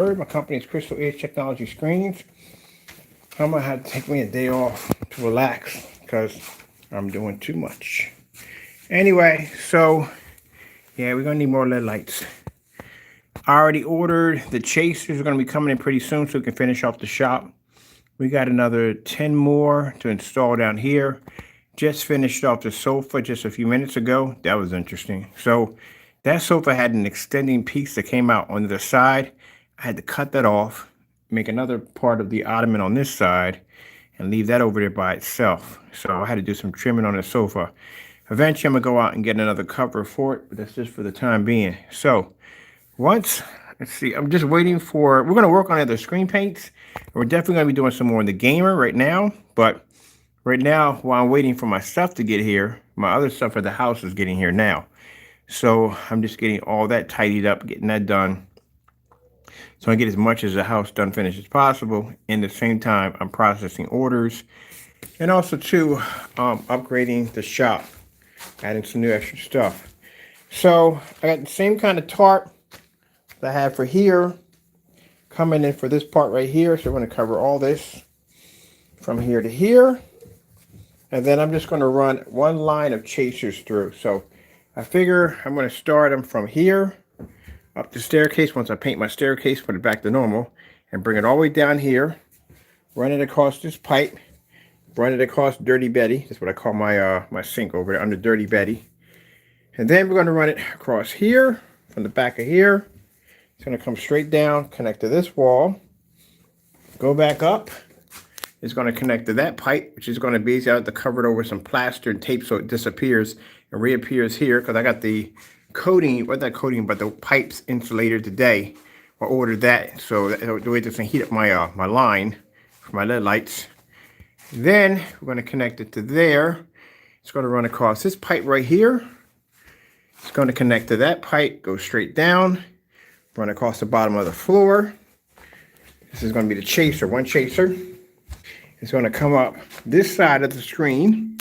My company is Crystal Edge Technology Screens. I'm gonna have to take me a day off to relax because I'm doing too much. Anyway, so yeah, we're gonna need more LED lights. I already ordered the chasers are gonna be coming in pretty soon so we can finish off the shop. We got another 10 more to install down here. Just finished off the sofa just a few minutes ago. That was interesting. So that sofa had an extending piece that came out on the side. I had to cut that off, make another part of the ottoman on this side, and leave that over there by itself. So I had to do some trimming on the sofa. Eventually, I'm gonna go out and get another cover for it, but that's just for the time being. So once, let's see, I'm just waiting for, we're gonna work on other screen paints. We're definitely gonna be doing some more in the gamer right now, but right now, while I'm waiting for my stuff to get here, my other stuff at the house is getting here now. So I'm just getting all that tidied up, getting that done. So I get as much as the house done finished as possible. In the same time, I'm processing orders and also too, upgrading the shop, adding some new extra stuff. So I got the same kind of tarp that I have for here coming in for this part right here. So we're going to cover all this from here to here. And then I'm just going to run one line of chasers through. So I figure I'm going to start them from here up the staircase. Once I paint my staircase, put it back to normal, and bring it all the way down here, run it across this pipe, run it across Dirty Betty. That's what I call my my sink over there under Dirty Betty. And then we're going to run it across here from the back of here. It's going to come straight down, connect to this wall, go back up. It's going to connect to that pipe, which is going to be easy. I have to cover it over some plaster and tape so it disappears and reappears here because I got the coating, what that coating, but the pipes insulated today. I ordered that so that the way it doesn't heat up my my line for my LED lights. Then we're going to connect it to there. It's going to run across this pipe right here. It's going to connect to that pipe, go straight down, run across the bottom of the floor. This is going to be the chaser, one chaser. It's going to come up this side of the screen,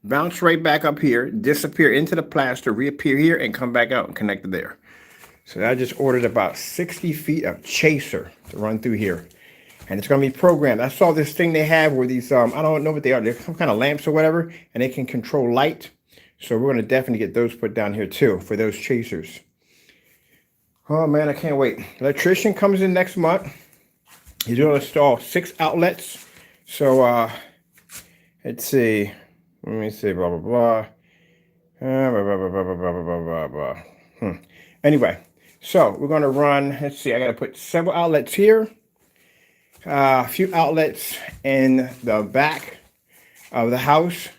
bounce right back up here, disappear into the plaster, reappear here, and come back out and connect it there. So I just ordered about 60 feet of chaser to run through here. And it's going to be programmed. I saw this thing they have where these, I don't know what they are. They're some kind of lamps or whatever, and they can control light. So we're going to definitely get those put down here too for those chasers. Oh man, I can't wait. Electrician comes in next month. He's going to install 6 outlets. So, let's see. Let me see, blah, blah, blah. Anyway, so we're going to run, let's see, I got to put several outlets here. A few outlets in the back of the house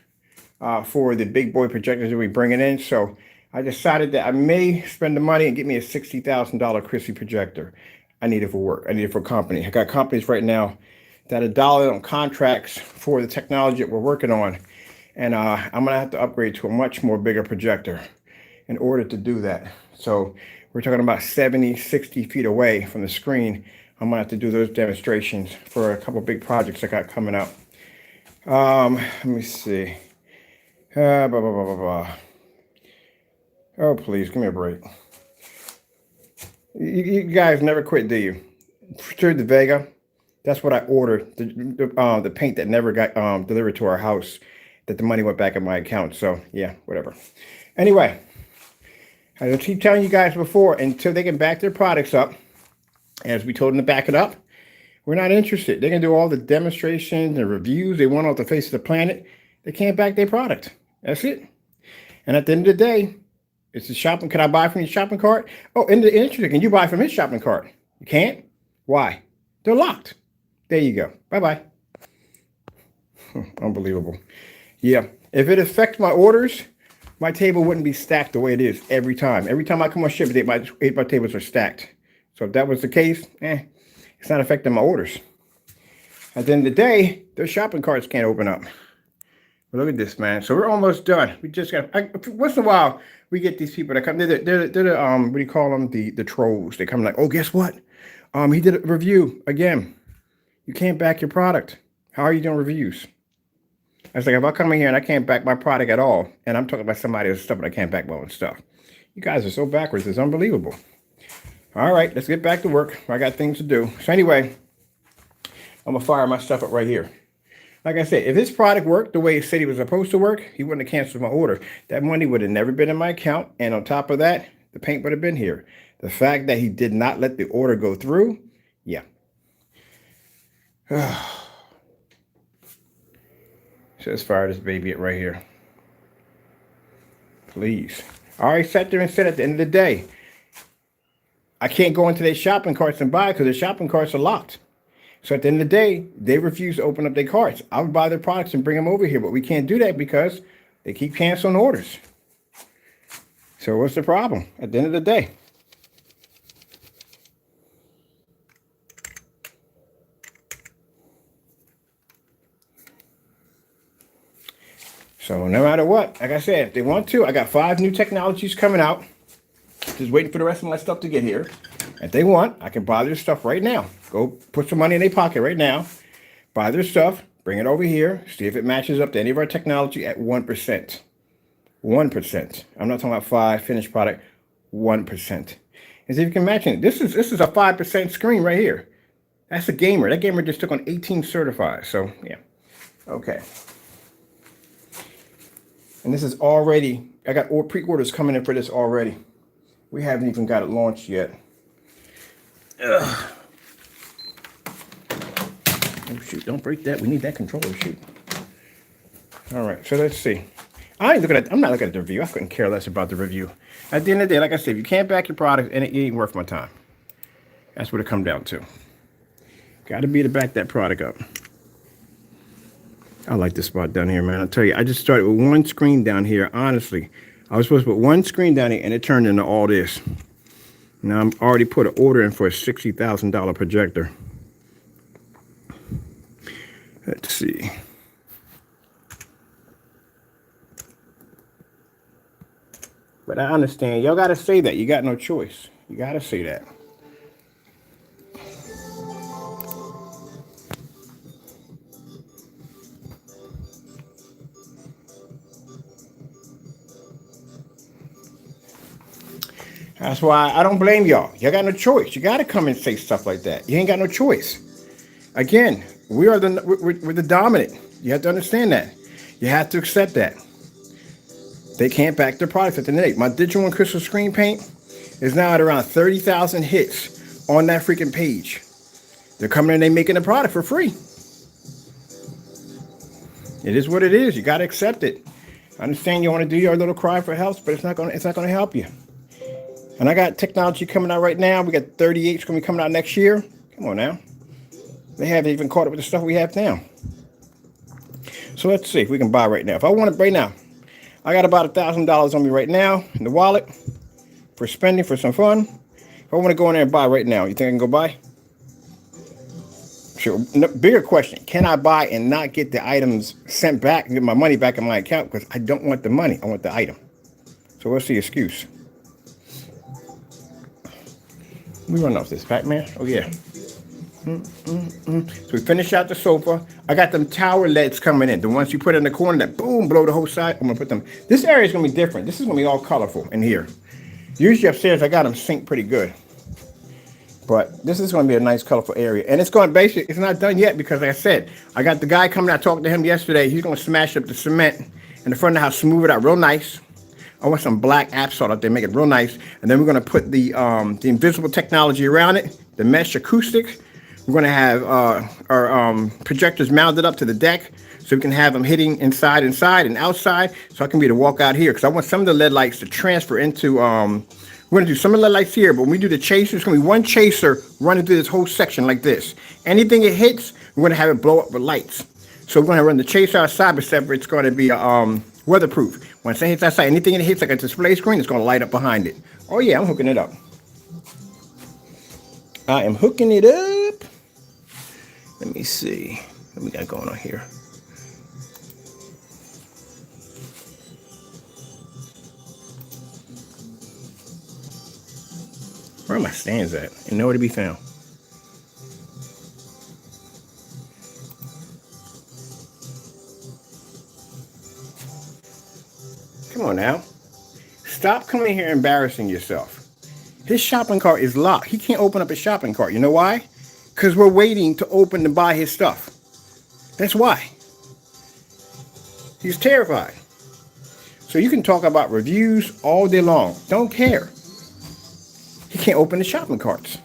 for the big boy projectors that we're bringing in. So I decided that I may spend the money and get me a $60,000 Chrissy projector. I need it for work. I need it for a company. I got companies right now that are dollar on contracts for the technology that we're working on. And I'm going to have to upgrade to a much more bigger projector in order to do that. So we're talking about 70, 60 feet away from the screen. I'm going to have to do those demonstrations for a couple big projects I got coming up. Let me see. Blah, blah, blah, blah, blah. Oh, please, give me a break. You guys never quit, do you? Sure, the Vega. That's what I ordered, the paint that never got delivered to our house, that the money went back in my account. So, yeah, whatever. Anyway, I keep telling you guys before, until they can back their products up, as we told them to back it up, we're not interested. They can do all the demonstrations and reviews they want off the face of the planet. They can't back their product. That's it. And at the end of the day, it's the shopping. Can I buy from your shopping cart? Oh, and the interesting, can you buy from his shopping cart? You can't? Why? They're locked. There you go. Bye-bye. Unbelievable. Yeah. If it affects my orders, my table wouldn't be stacked the way it is every time. Every time I come on shipping date, my tables are stacked. So if that was the case, it's not affecting my orders. At the end of the day, their shopping carts can't open up. But look at this, man. So we're almost done. We just got, once in a while, we get these people that come, they're the what do you call them? The trolls. They come like, oh, guess what? He did a review again. You can't back your product. How are you doing reviews? I was like, if I come in here and I can't back my product at all, and I'm talking about somebody else's stuff, but I can't back my own stuff. You guys are so backwards. It's unbelievable. All right, let's get back to work. I got things to do. So anyway, I'm gonna fire my stuff up right here. Like I said, if this product worked the way it said it was supposed to work, he wouldn't have canceled my order. That money would have never been in my account. And on top of that, the paint would have been here. The fact that he did not let the order go through, yeah. So let's fire this baby up right here. Please. I already sat there and said at the end of the day, I can't go into their shopping carts and buy because their shopping carts are locked. So at the end of the day, they refuse to open up their carts. I would buy their products and bring them over here, but we can't do that because they keep canceling orders. So what's the problem at the end of the day? So no matter what, like I said, if they want to, I got 5 new technologies coming out. Just waiting for the rest of my stuff to get here. If they want, I can buy their stuff right now. Go put some money in their pocket right now. Buy their stuff, bring it over here, see if it matches up to any of our technology at 1%. 1%. I'm not talking about 5 finished product, 1%. And see if you can match it. This is a 5% screen right here. That's a gamer. That gamer just took on 18 certified. So yeah. Okay. And this is already, I got pre-orders coming in for this already. We haven't even got it launched yet. Ugh. Oh shoot, don't break that. We need that controller, shoot. All right, so let's see. I'm not looking at the review. I couldn't care less about the review. At the end of the day, like I said, if you can't back your product, and it ain't worth my time. That's what it comes down to. Got to be to back that product up. I like this spot down here, man. I'll tell you, I just started with one screen down here. Honestly, I was supposed to put one screen down here, and it turned into all this. Now, I'm already put an order in for a $60,000 projector. Let's see. But I understand. Y'all got to say that. You got no choice. You got to say that. That's why I don't blame y'all. You got no choice. You got to come and say stuff like that. You ain't got no choice. Again, we're the dominant. You have to understand that. You have to accept that. They can't back their products at the end of the day. My Digital One Crystal Screen Paint is now at around 30,000 hits on that freaking page. They're coming in, they making the product for free. It is what it is. You got to accept it. I understand you want to do your little cry for help, but it's not gonna help you. And I got technology coming out right now. We got 38's going to be coming out next year. Come on now. They haven't even caught up with the stuff we have now. So let's see if we can buy right now. If I want it right now, I got about $1,000 on me right now in the wallet for spending for some fun. If I want to go in there and buy right now, you think I can go buy? Sure. No, bigger question. Can I buy and not get the items sent back and get my money back in my account? Because I don't want the money. I want the item. So what's the excuse? We run off this, Pac-Man. Oh, yeah. So we finish out the sofa. I got them tower LEDs coming in. The ones you put in the corner that, boom, blow the whole side. I'm going to put them. This area is going to be different. This is going to be all colorful in here. Usually upstairs, I got them synced pretty good. But this is going to be a nice, colorful area. And it's going to basically, it's not done yet because, like I said, I got the guy coming out. I talked to him yesterday. He's going to smash up the cement in the front of the house, smooth it out real nice. I want some black asphalt out there, make it real nice. And then we're going to put the invisible technology around it, the mesh acoustics. We're going to have our projectors mounted up to the deck so we can have them hitting inside, and outside. So I can be able to walk out here because I want some of the LED lights to transfer into, we're going to do some of the LED lights here, but when we do the chaser, it's going to be one chaser running through this whole section like this. Anything it hits, we're going to have it blow up with lights. So we're going to run the chaser outside, but separate, it's going to be weatherproof. Once it hits outside, anything that hits like a display screen, it's going to light up behind it. Oh yeah, I'm hooking it up. I am hooking it up. Let me see what we got going on here. Where are my stands at? And nowhere to be found. Come on now. Stop coming here embarrassing yourself. His shopping cart is locked. He can't open up his shopping cart. You know why? Because we're waiting to open and buy his stuff. That's why. He's terrified. So you can talk about reviews all day long. Don't care. He can't open the shopping carts.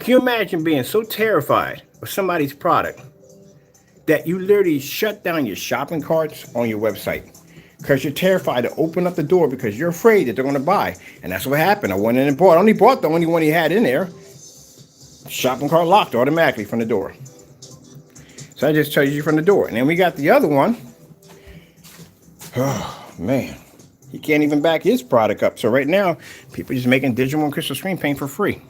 Can you imagine being so terrified of somebody's product that you literally shut down your shopping carts on your website because you're terrified to open up the door because you're afraid that they're going to buy? And that's what happened. I went in and bought. I only bought the only one he had in there. Shopping cart locked automatically from the door. So I just tell you from the door. And then we got the other one. Oh, man. He can't even back his product up. So right now, people are just making digital and crystal screen paint for free.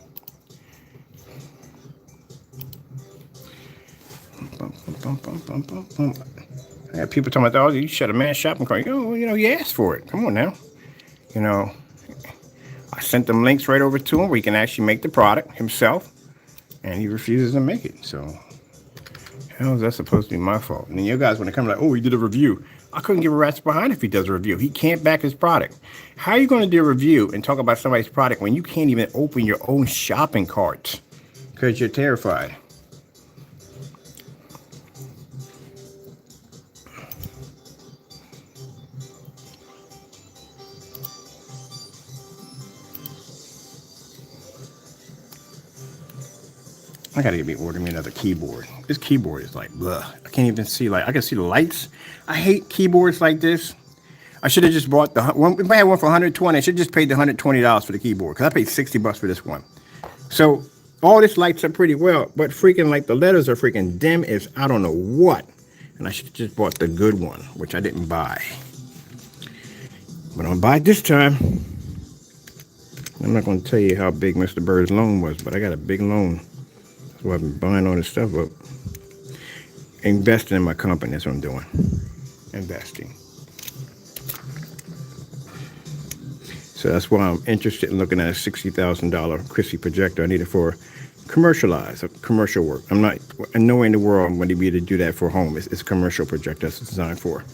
I have people talking about, oh, you shut a man's shopping cart. Oh, he asked for it. Come on now. I sent them links right over to him where he can actually make the product himself, and he refuses to make it. So how is that supposed to be my fault? And then you guys want to come like, oh, he did a review. I couldn't give a rat's behind if he does a review. He can't back his product. How are you going to do a review and talk about somebody's product when you can't even open your own shopping carts because you're terrified? I gotta be ordering me another keyboard. This keyboard is like, blah. I can't even see, I can see the lights. I hate keyboards like this. I should have just bought the one. If I had one for $120, I should have just paid the $120 for the keyboard because I paid $60 for this one. So all this lights up pretty well, but freaking like the letters are freaking dim as I don't know what. And I should have just bought the good one, which I didn't buy. But I'll buy it this time. I'm not going to tell you how big Mr. Bird's loan was, but I got a big loan. So I've been buying all this stuff up. Investing in my company, that's what I'm doing. Investing. So that's why I'm interested in looking at a $60,000 Christie projector. I need it for commercial work. I'm not, in no way in the world I'm going to be able to do that for home. It's a commercial projector that's designed for.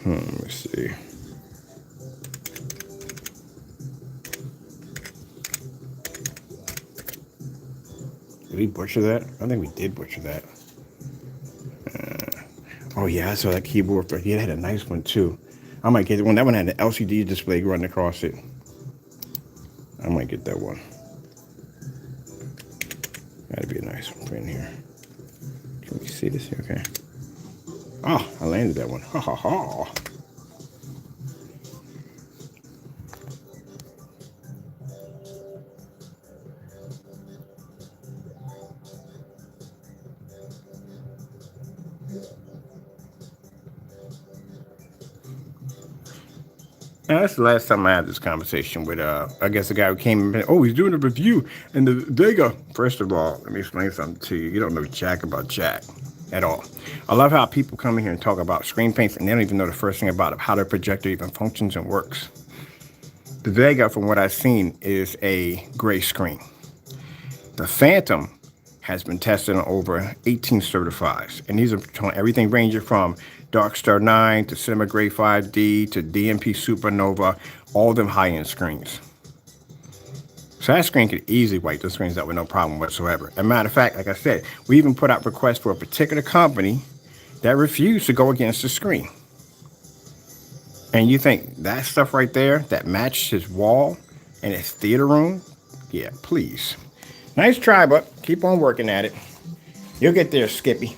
Let's see. Did we butcher that? I think we did butcher that. Oh yeah, I saw that keyboard. He had a nice one too. I might get one. That one had an LCD display running across it. I might get that one. That'd be a nice one right in here. Can we see this here? Okay. Oh, I landed that one. Ha ha ha. Now, that's the last time I had this conversation with, I guess the guy who came in. Oh, he's doing a review. And the Vega, first of all, let me explain something to you. You don't know jack about jack at all. I love how people come in here and talk about screen paints and they don't even know the first thing about it, how their projector even functions and works. The Vega, from what I've seen, is a gray screen. The Phantom has been tested on over 18 certifies. And these are everything ranging from Darkstar 9 to Cinema Gray 5D to DMP Supernova, all them high-end screens. So that screen could easily wipe those screens out with no problem whatsoever. As a matter of fact, like I said, we even put out requests for a particular company that refused to go against the screen. And you think that stuff right there that matched his wall and his theater room? Yeah, please. Nice try, but keep on working at it. You'll get there, Skippy.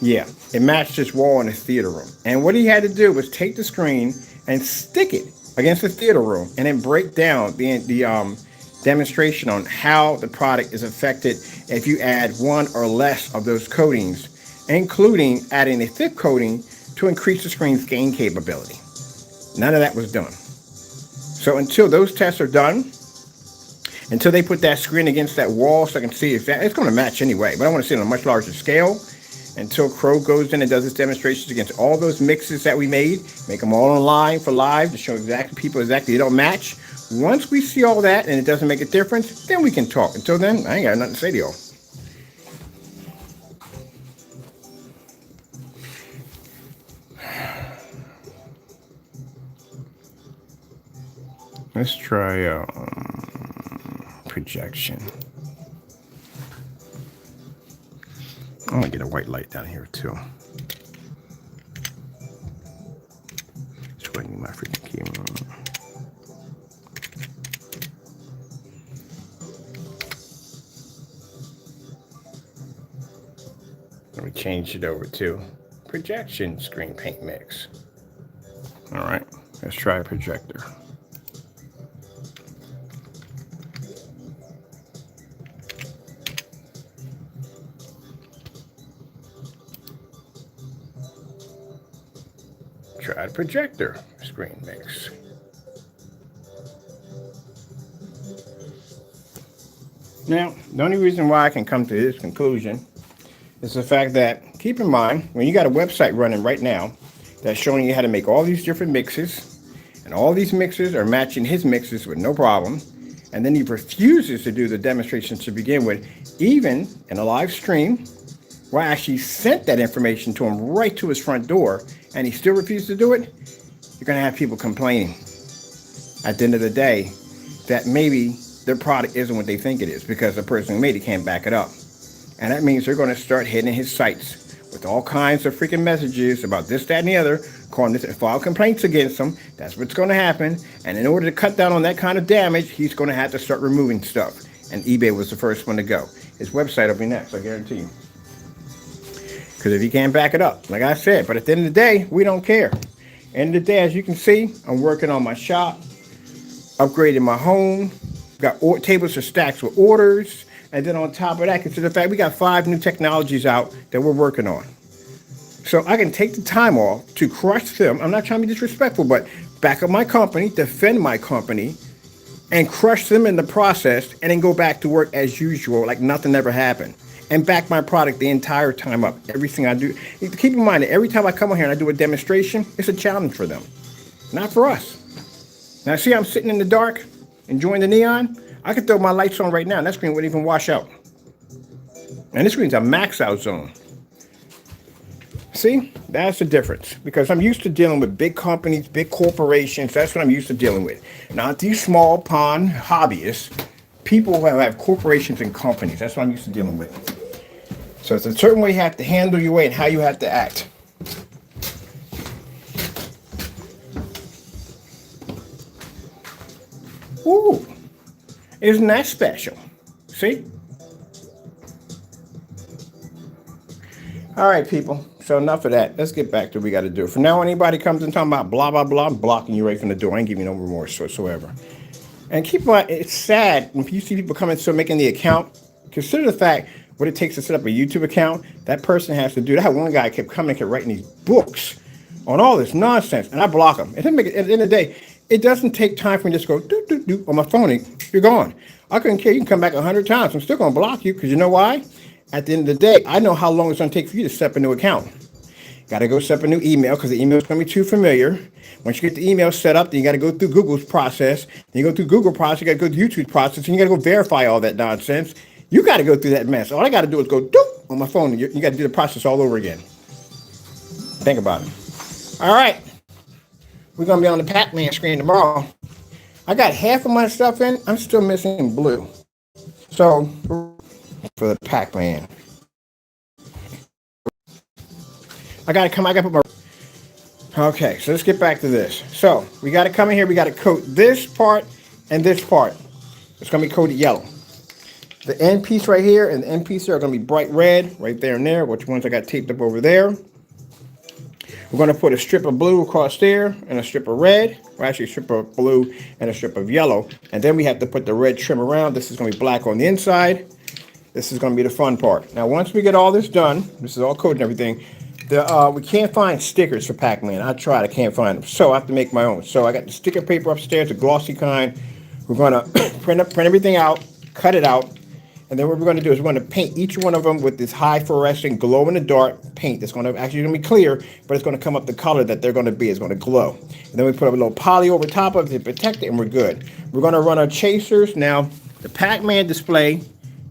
Yeah, it matched his wall in his theater room. And what he had to do was take the screen and stick it against the theater room and then break down the demonstration on how the product is affected if you add one or less of those coatings, including adding a fifth coating to increase the screen's gain capability. None of that was done. So until those tests are done, until they put that screen against that wall so I can see if that, it's going to match anyway, but I want to see it on a much larger scale. Until Crow goes in and does his demonstrations against all those mixes that we made, make them all online for live to show people exactly they don't match. Once we see all that and it doesn't make a difference, then we can talk. Until then, I ain't got nothing to say to y'all. Let's try projection. I want to get a white light down here too. Swinging my freaking camera. Let me change it over to projection screen paint mix. All right, let's try a projector. Try a projector screen mix. Now, the only reason why I can come to this conclusion is the fact that, keep in mind, when you got a website running right now that's showing you how to make all these different mixes, and all these mixes are matching his mixes with no problem, and then he refuses to do the demonstrations to begin with, even in a live stream, where I actually sent that information to him right to his front door, and he still refused to do it, you're going to have people complaining at the end of the day that maybe their product isn't what they think it is because the person who made it can't back it up. And that means they're going to start hitting his sites with all kinds of freaking messages about this, that, and the other, calling this and file complaints against him. That's what's going to happen. And in order to cut down on that kind of damage, he's going to have to start removing stuff. And eBay was the first one to go. His website will be next, I guarantee you. Because if you can't back it up, like I said, but at the end of the day, we don't care. End of the day, as you can see, I'm working on my shop, upgrading my home, got tables or stacks with orders, and then on top of that, consider the fact we got 5 new technologies out that we're working on. So I can take the time off to crush them. I'm not trying to be disrespectful, but back up my company, defend my company, and crush them in the process, and then go back to work as usual, like nothing ever happened. And back my product the entire time up. Everything I do. Keep in mind that every time I come on here and I do a demonstration, it's a challenge for them, not for us. Now see, I'm sitting in the dark, enjoying the neon. I could throw my lights on right now, and that screen wouldn't even wash out. And this screen's a max out zone. See, that's the difference. Because I'm used to dealing with big companies, big corporations. That's what I'm used to dealing with. Not these small pond hobbyists. People who have corporations and companies. That's what I'm used to dealing with. So it's a certain way you have to handle your way and how you have to act. Ooh, isn't that special? See? All right, people. So enough of that. Let's get back to what we got to do. From now on, anybody comes and talking about blah, blah, blah, I'm blocking you right from the door. I ain't giving you no remorse whatsoever. And keep in mind, it's sad when you see people coming and still making the account. Consider the fact what it takes to set up a YouTube account. That person has to do that. One guy kept coming and kept writing these books on all this nonsense, and I block him. It doesn't make it, at the end of the day, it doesn't take time for me to just go doot, doot, doot on my phone and you're gone. I couldn't care. You can come back 100 times. I'm still going to block you because you know why? At the end of the day, I know how long it's going to take for you to set up a new account. Got to go set up a new email because the email is going to be too familiar. Once you get the email set up, then you got to go through Google's process. Then you go through Google process, you got to go through YouTube's process, and you got to go verify all that nonsense. You got to go through that mess. All I got to do is go doop on my phone, and you got to do the process all over again. Think about it. All right. We're going to be on the Pac-Man screen tomorrow. I got half of my stuff in. I'm still missing blue. So, for the Pac-Man. I got to put my... Okay, so let's get back to this. So, we got to come in here. We got to coat this part and this part. It's going to be coated yellow. The end piece right here and the end piece there are going to be bright red right there and there, which ones I got taped up over there. We're going to put a strip of blue across there and a strip of red, or actually a strip of blue and a strip of yellow. And then we have to put the red trim around. This is going to be black on the inside. This is going to be the fun part. Now, once we get all this done, this is all coated and everything, we can't find stickers for Pac-Man. I tried, I can't find them. So I have to make my own. So I got the sticker paper upstairs, the glossy kind. We're going to print everything out, cut it out, And then what we're going to do is we're going to paint each one of them with this high fluorescent glow in the dark paint. That's going to actually going to be clear, but it's going to come up the color that they're going to be. It's going to glow. And then we put a little poly over top of it to protect it, and we're good. We're going to run our chasers. Now, the Pac-Man display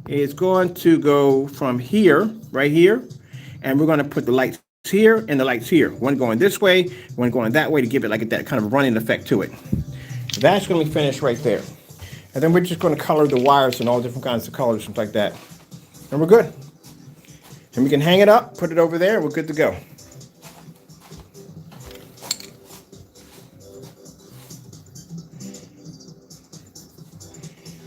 is going to go from here, right here, and we're going to put the lights here and the lights here. One going this way, one going that way to give it like that kind of running effect to it. That's going to be finished right there. And then we're just going to color the wires in all different kinds of colors, things like that. And we're good. And we can hang it up, put it over there, and we're good to go.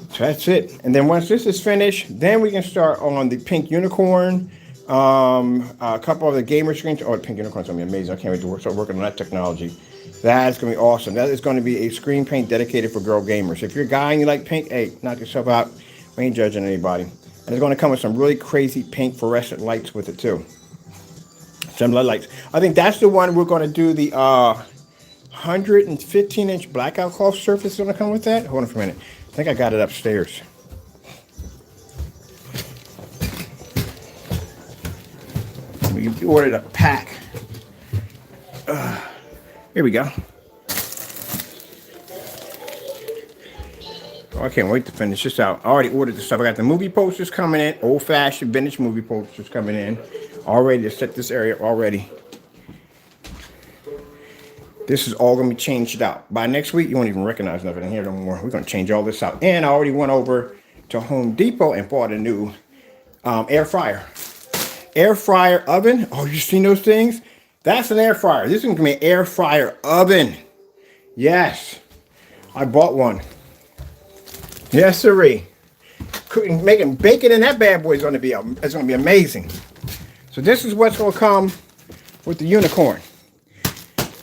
So that's it. And then once this is finished, then we can start on the pink unicorn, a couple of the gamer screens. Oh, the pink unicorn's going to be amazing. I can't wait to start working on that technology. That's going to be awesome. That is going to be a screen paint dedicated for girl gamers. If you're a guy and you like pink, hey, knock yourself out. We ain't judging anybody. And it's going to come with some really crazy pink fluorescent lights with it too. Some lights. I think that's the one we're going to do the 115-inch blackout cloth surface is going to come with that. Hold on for a minute. I think I got it upstairs. We ordered a pack. Here we go. Oh, I can't wait to finish this out. I already ordered the stuff. I got the movie posters coming in, old-fashioned vintage movie posters coming in. All ready to set this area already. This is all going to be changed out. By next week, you won't even recognize nothing in here no more. We're going to change all this out. And I already went over to Home Depot and bought a new air fryer. Air fryer oven. Oh, you seen those things? That's an air fryer. This is going to be an air fryer oven. Yes. I bought one. Yes, sirree. Cooking, making bacon in that bad boy is going to be amazing. So this is what's going to come with the unicorn.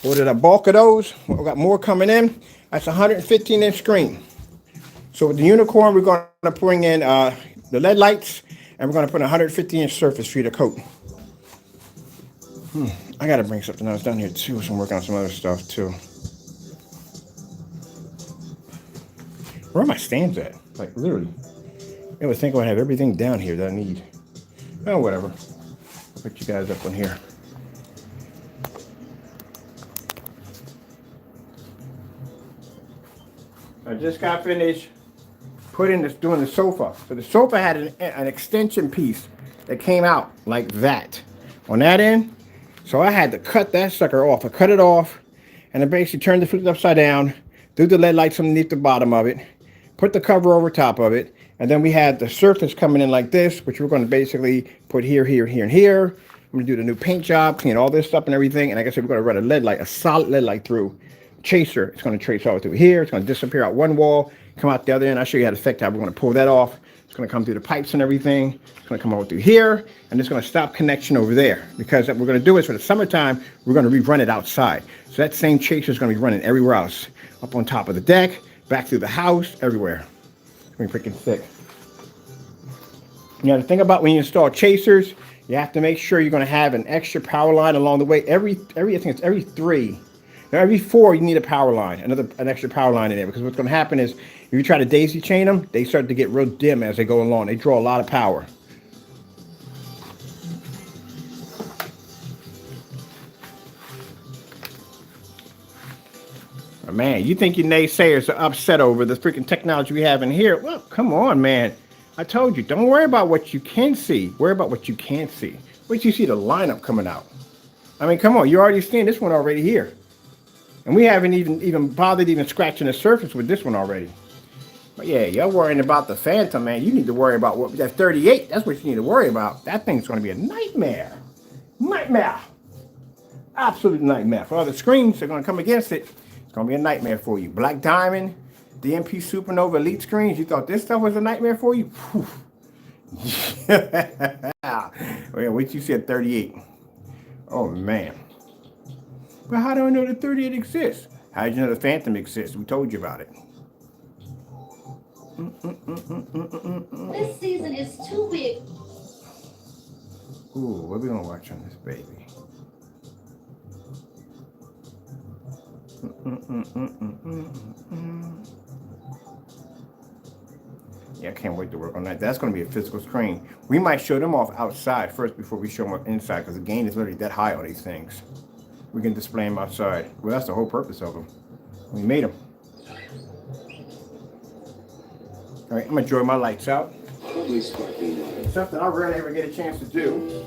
Ordered a bulk of those. We've got more coming in. That's a 115-inch screen. So with the unicorn, we're going to bring in the LED lights, and we're going to put a 150-inch surface for you to coat. I got to bring something else down here too. So I'm working on some other stuff too. Where are my stands at? Like literally. I would think I would have everything down here that I need. Oh, whatever. I'll put you guys up on here. I just got finished doing the sofa. So the sofa had an extension piece that came out like that on that end. So I had to cut that sucker off. I cut it off and I basically turned the flip upside down, threw the LED lights underneath the bottom of it, put the cover over top of it, and then we had the surface coming in like this, which we're going to basically put here, here, here, and here. I'm going to do the new paint job, clean all this up and everything. And like I said, we're going to run a LED light, a solid LED light through. Chaser, it's going to trace all through here. It's going to disappear out one wall, come out the other end. I'll show you how to effect how we're going to pull that off. It's going to come through the pipes and everything. It's going to come over through here, and it's going to stop connection over there. Because what we're going to do is for the summertime, we're going to rerun it outside. So that same chaser is going to be running everywhere else. Up on top of the deck, back through the house, everywhere. It's going to be freaking sick. You know, the thing about when you install chasers, you have to make sure you're going to have an extra power line along the way. I think it's every 3. Now, every 4, you need a power line, an extra power line in there, because what's going to happen is if you try to daisy chain them, they start to get real dim as they go along. They draw a lot of power. But man, you think your naysayers are upset over the freaking technology we have in here? Well, come on, man. I told you, don't worry about what you can see. Worry about what you can't see. Wait till you see the lineup coming out. I mean, come on, you're already seeing this one already here. And we haven't even bothered even scratching the surface with this one already. But yeah, you're worrying about the Phantom, man. You need to worry about what that 38. That's what you need to worry about. That thing's going to be a nightmare. Nightmare. Absolute nightmare. For all the screens that are going to come against it, it's going to be a nightmare for you. Black Diamond, DMP Supernova Elite screens. You thought this stuff was a nightmare for you? Wait till you see a 38. Oh, man. But how do I know the 38 exists? How did you know the Phantom exists? We told you about it. This season is too big. Ooh, what are we gonna watch on this baby? Yeah, I can't wait to work on that. That's going to be a physical screen. We might show them off outside first before we show them inside, because the gain is literally that high on these things. We can display them outside. Well, that's the whole purpose of them. We made them. All right, I'm going to draw my lights out. Something I rarely ever get a chance to do.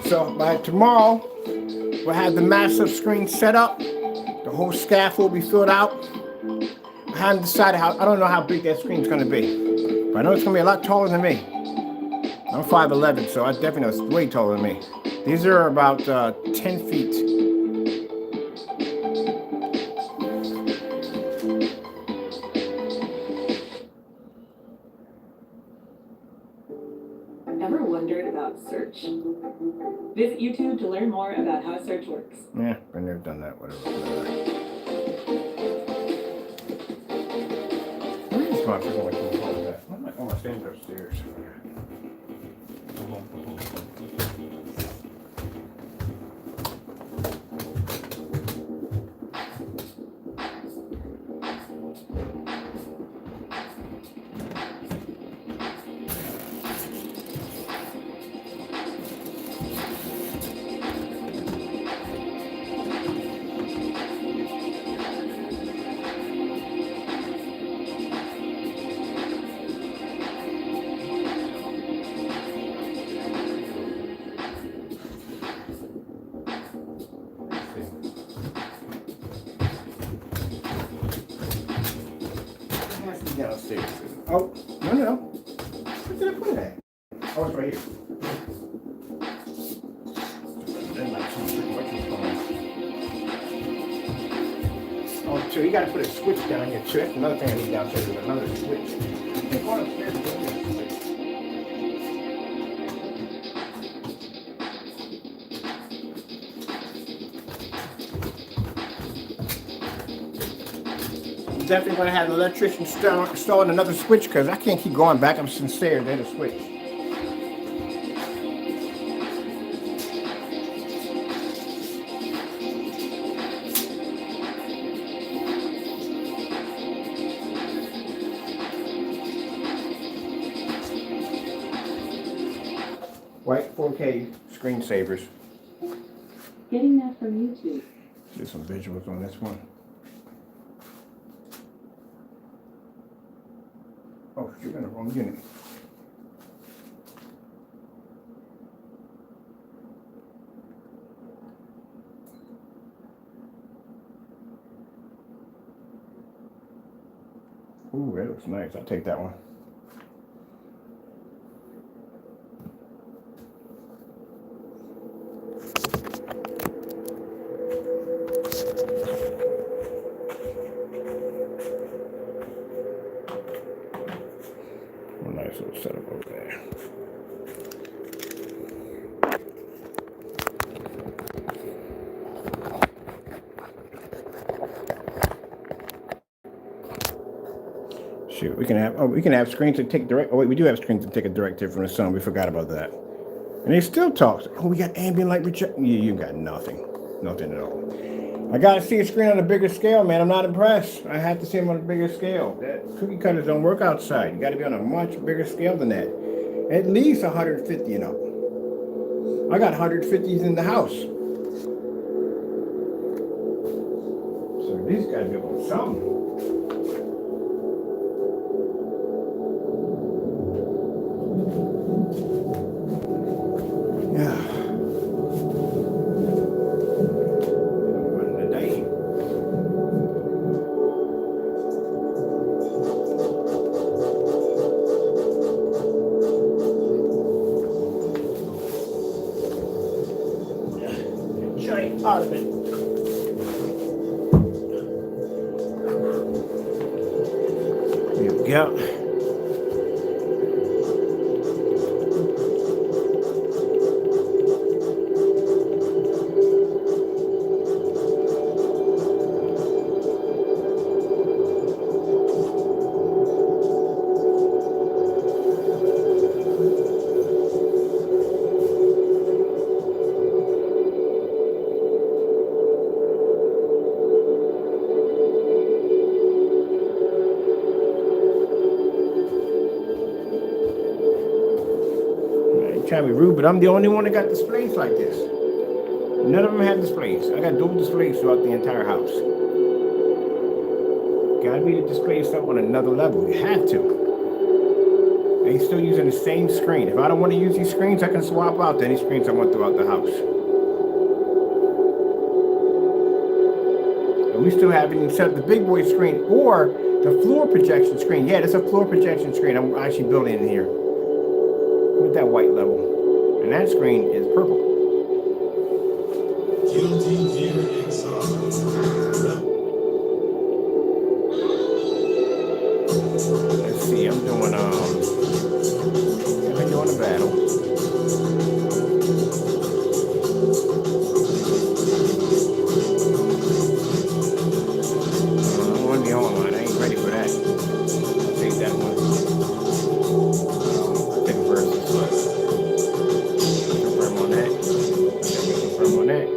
So by tomorrow, we'll have the massive screen set up. The whole scaffold will be filled out. I haven't decided I don't know how big that screen is going to be. But I know it's going to be a lot taller than me. I'm 5'11", so I definitely know it's way taller than me. These are about 10 feet. Ever wondered about search? Visit YouTube to learn more about how search works. Yeah, been there, done that, whatever. Where's my freaking like that? Oh, my stands upstairs. Downstairs. Oh, no. Where did I put it at? Oh, it's right here. Oh, so you got to put a switch down here too. That's another thing I need downstairs is another switch. Go upstairs and get a switch. Definitely going to have an electrician installing another switch because I can't keep going back up some stairs. There's a switch. white 4K screensavers. Getting that from YouTube. Do some visuals on this one. Oh, you're in the wrong unit. Ooh, that looks nice. I'll take that one. A nice little setup over there. Shoot, we can have screens to take direct. Oh wait, we do have screens to take a directive from the sun. We forgot about that. And they still talk. Oh, we got ambient light projection. You got nothing, nothing at all. I gotta see a screen on a bigger scale, man. I'm not impressed. I have to see them on a bigger scale. That cookie cutters don't work outside. You gotta be on a much bigger scale than that. At least 150 and up. I got 150s in the house. So these gotta be able to something. Yeah. Giant out of it. There we go. Trying to be rude, but I'm the only one that got displays like this. None of them have displays. I got dual displays throughout the entire house. Gotta be to display stuff on another level. You have to. And you're still using the same screen. If I don't want to use these screens, I can swap out to any screens I want throughout the house. And we still have it set up the big boy screen or the floor projection screen. Yeah, there's a floor projection screen I'm actually building in here. With that white level. And that screen is purple. Let's see, I'm doing a battle. I want to be online. I ain't ready for that. I'll take that one. I'll take a versus. Confirm on that. Confirm on that.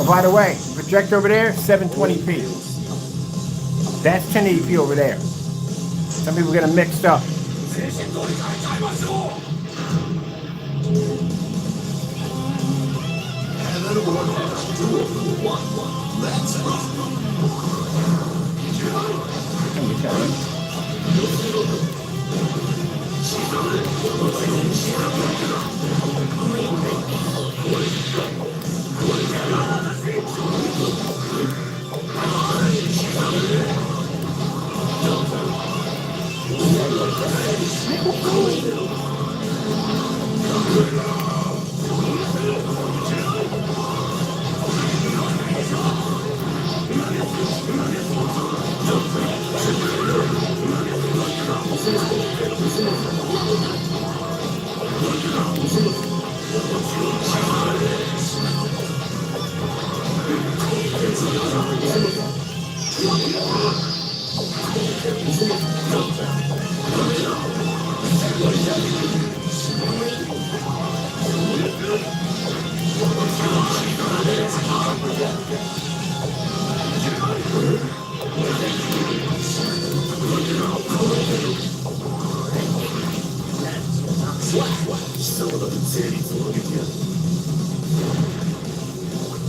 Oh, by the way, the projector over there, 720p. That's 1080p over there. Some people get them mixed up.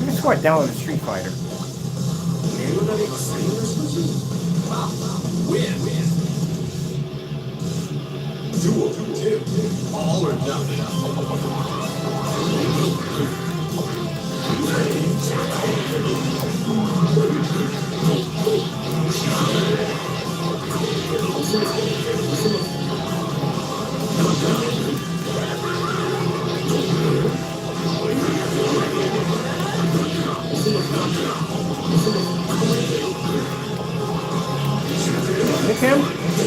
Let's go download the Street Fighter. Duel 2, all or nothing. Nick him?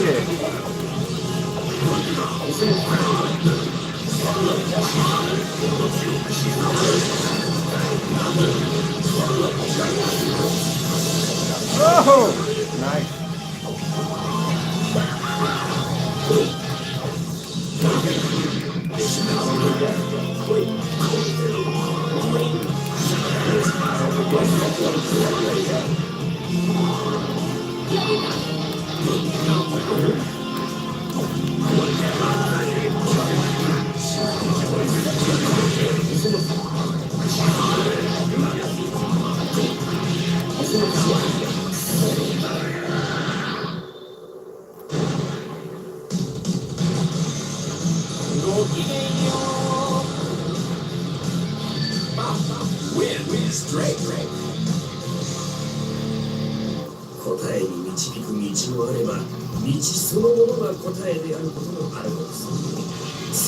Yeah. Oh, nice. Win straight. 答えに導く道もあれば、道そのものが答えであることもあるのです。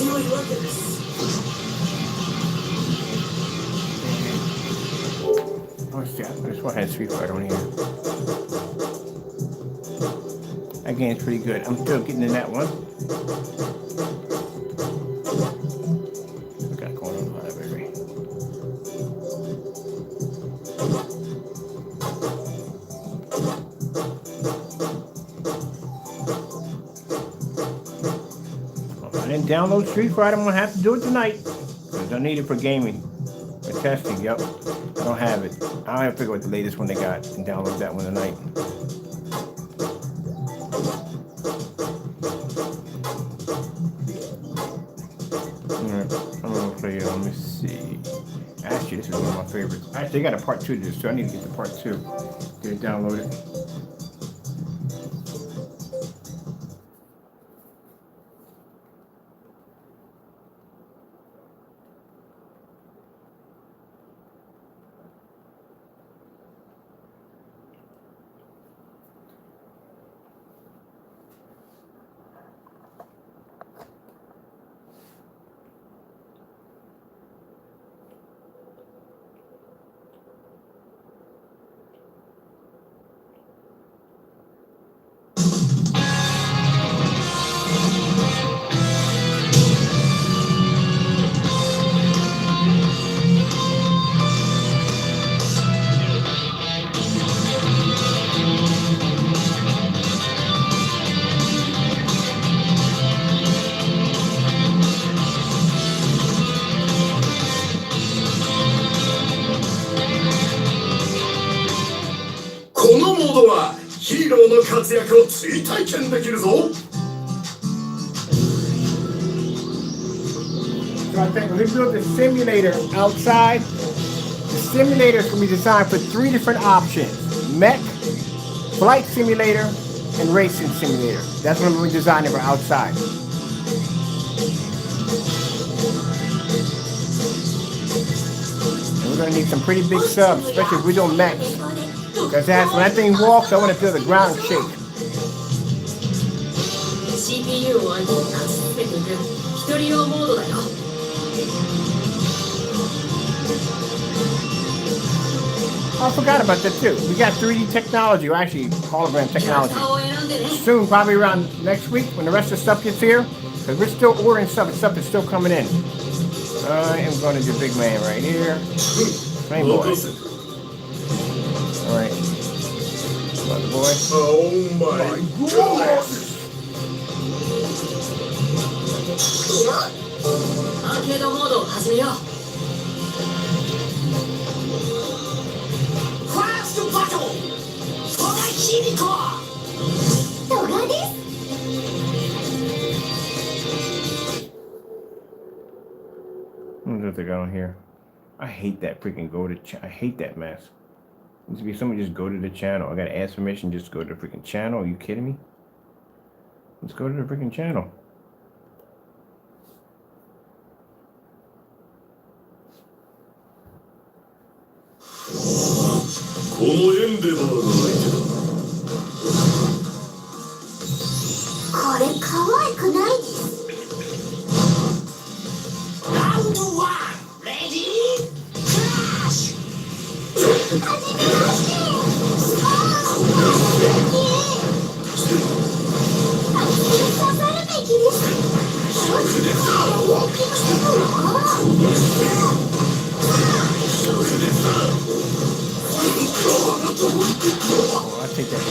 強いわけです。Let's see, this one has Street Fighter on here. That game's pretty good. I'm still getting in that one. What got going on live, baby? If I didn't download Street Fighter, I'm gonna have to do it tonight. Because I need it for gaming. For testing, yep. I don't have it. I'll have to figure out the latest one they got and download that one tonight. I'm gonna play it. Let me see. Actually, this is one of my favorites. Actually, they got a part 2 to this, so I need to get the part 2. Get it downloaded. 外はヒーローの活躍を追体験できるぞ。 So I think we built the simulator outside. The simulator is going to be designed for 3 different options: mech, flight simulator, and racing simulator. That's what we're designing for outside. And we're going to need some pretty big subs, especially if we don't mech. Because when that thing walks, I want to feel the ground shake. CPU を相手に勝ち進めていく一人用モードだよ。 I forgot about that too. We got 3D technology, or actually hologram キャラク technology. ターを選んでね。 Soon, probably around next week when the rest of the stuff gets here. Because we're still ordering stuff and stuff is still coming in. I am going to do big man right here. Flame boy. 任せて。 Alright. Mother boy. Oh my goodness! アーケードモードを始めよう。 ファーストバトルトラヒミコ。トラです。 What does they got on here? I hate that freaking I hate that mess. Needs to be someone just go to the channel. I gotta ask permission just to go to the freaking channel. Are you kidding me? Let's go to the freaking channel. このエンデバーの相手だ。これ可愛くないです。 ラウンド1レディークラッシOh, I take that.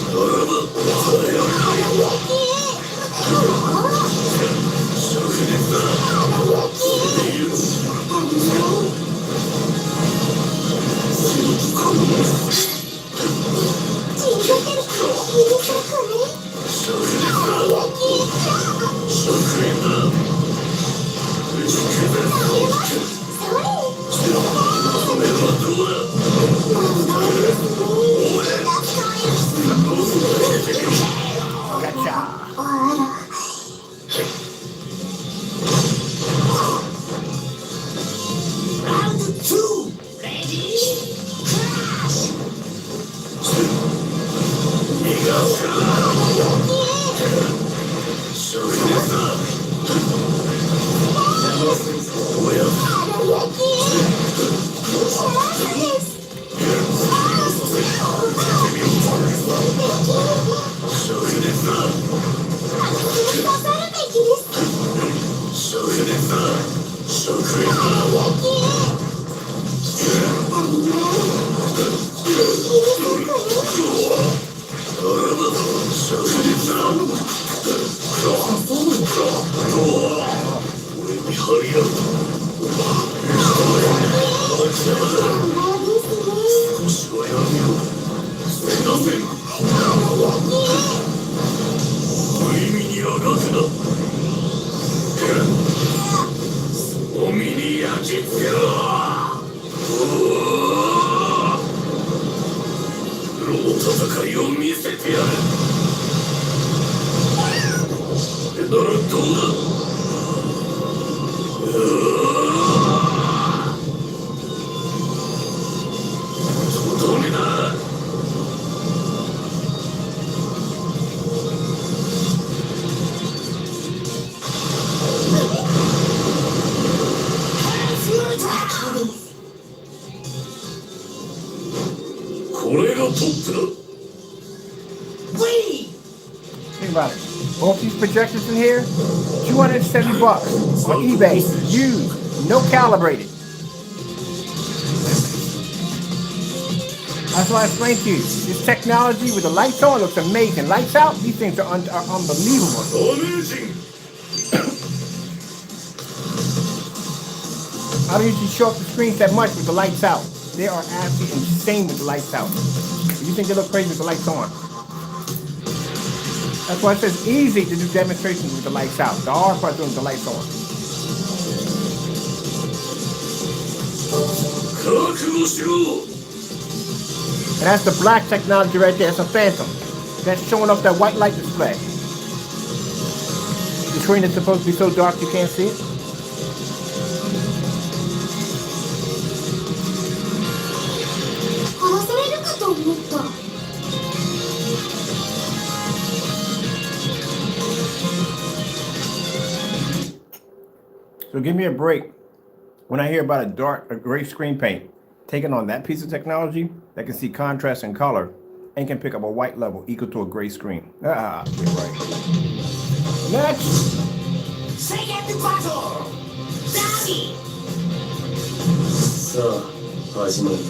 Think about it. Both these projectors in here, $270 on eBay, used, no calibrated. That's why I explained to you. This technology with the lights on looks amazing. Lights out, these things are unbelievable. Amazing. I don't usually show up the screens that much with the lights out. They are absolutely insane with the lights out. You think they look crazy with the lights on. That's why it says easy to do demonstrations with the lights out. The hard part is doing with the lights on. 覚悟しろ And that's the black technology right there. It's a phantom. That's showing up that white light display. The screen is supposed to be so dark you can't see it. So give me a break when I hear about a gray screen paint taking on that piece of technology that can see contrast and color and can pick up a white level equal to a gray screen. Ah, you're right. Next. Second battle! Daddy! さあ、始まりだ。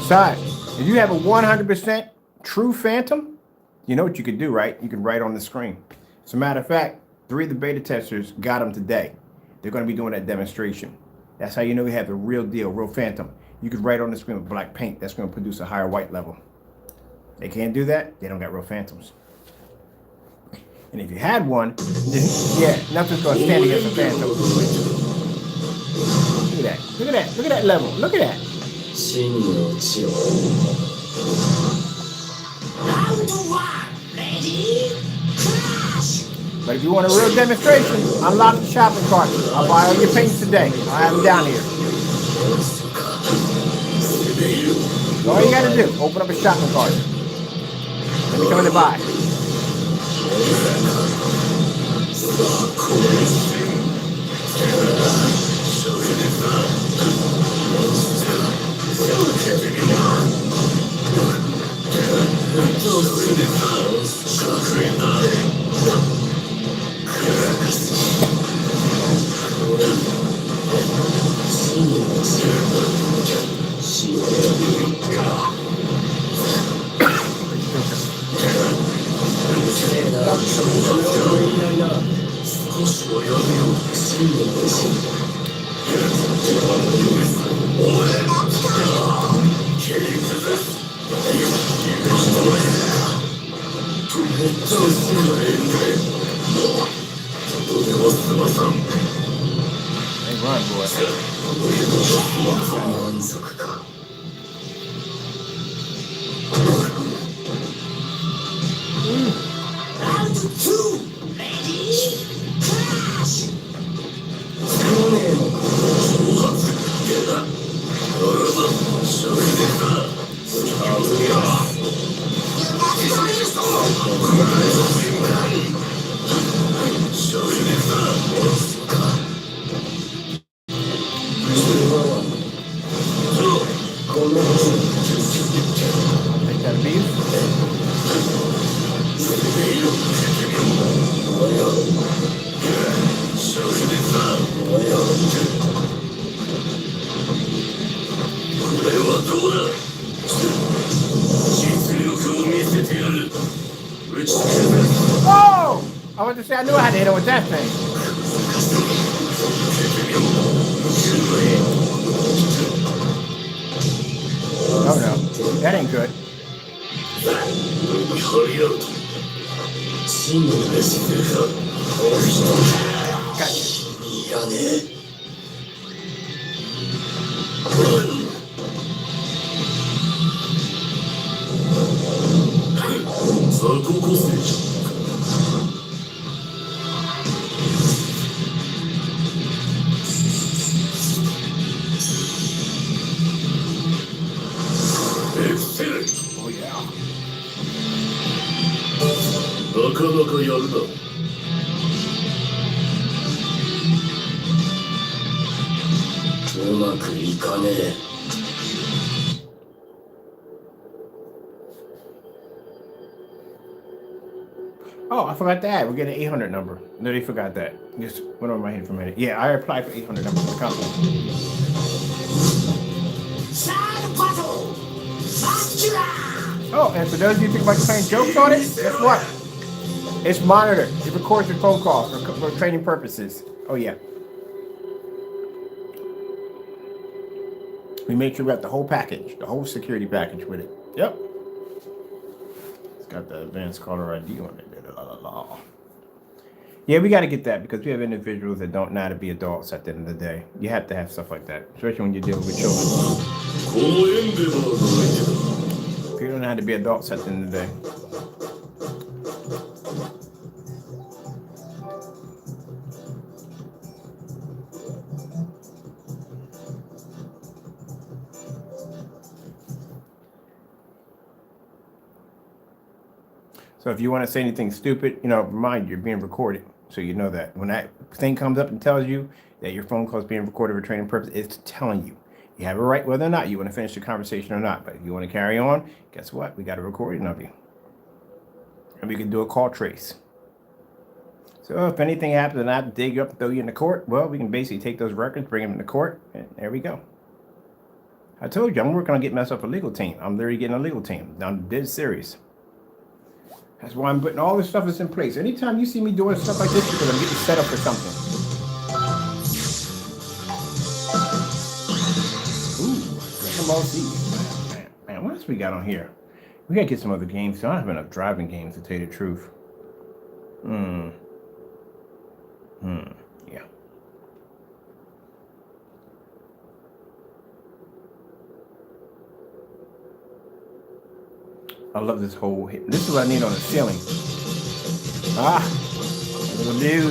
Side, if you have a 100% true phantom, you know what you could do, right? You can write on the screen. As a matter of fact, 3 of the beta testers got them today. They're going to be doing that demonstration. That's how you know you have the real deal, real phantom. You could write on the screen with black paint. That's going to produce a higher white level. They can't do that. They don't got real phantoms. And if you had one, then, yeah, nothing's going to stand against a phantom. Look at that. Look at that. Look at that level. Look at that. 真の血を Round 1 Ready? Crash! But if you want a real demonstration, unlock the shopping cart. I'll buy all your paints today. I'll have them down here. All you gotta do, open up a shopping cart. Let me come in to buy. Hey, run, boy. 満足か Round 2 Ready? Crash! 少年の挑発出たならば勝利だスタートやTake that beef. Oh! I want to say I knew I had to hit him with that thing. Oh no, that ain't good. Gotcha. Oh yeah. なかなかやるな。うまくいかねえ。Oh, I forgot that. We're getting an 800 number. No, they forgot that. Just went over my head for a minute. Yeah, I applied for 800 number for the company. Oh, and for those of you who think about playing jokes on it, guess what? It's monitored. It records your phone calls for training purposes. Oh, yeah. We made sure we got the whole package, the whole security package with it. Yep. It's got the advanced caller ID on it. La, la, la. Yeah, we got to get that because we have individuals that don't know how to be adults at the end of the day. You have to have stuff like that, especially when you're dealing with children. このエンデバーが相手だ。 People don't know how to be adults at the end of the day. So if you want to say anything stupid, remind you, you're being recorded. So you know that. When that thing comes up and tells you that your phone call is being recorded for training purposes, it's telling you. You have a right whether or not you want to finish the conversation or not. But if you want to carry on, guess what? We got a recording of you. And we can do a call trace. So if anything happens and I have to dig you up and throw you in the court, well, we can basically take those records, bring them into court, and there we go. I told you, I'm working on getting myself a legal team. I'm literally getting a legal team. I'm dead serious. That's why I'm putting all this stuff is in place. Anytime you see me doing stuff like this, because I'm getting set up for something. Ooh, Dragon Ball Z. Man, what else we got on here? We gotta get some other games. I don't have enough driving games to tell you the truth. Yeah. I love this whole hit. This is what I need on the ceiling. Ah,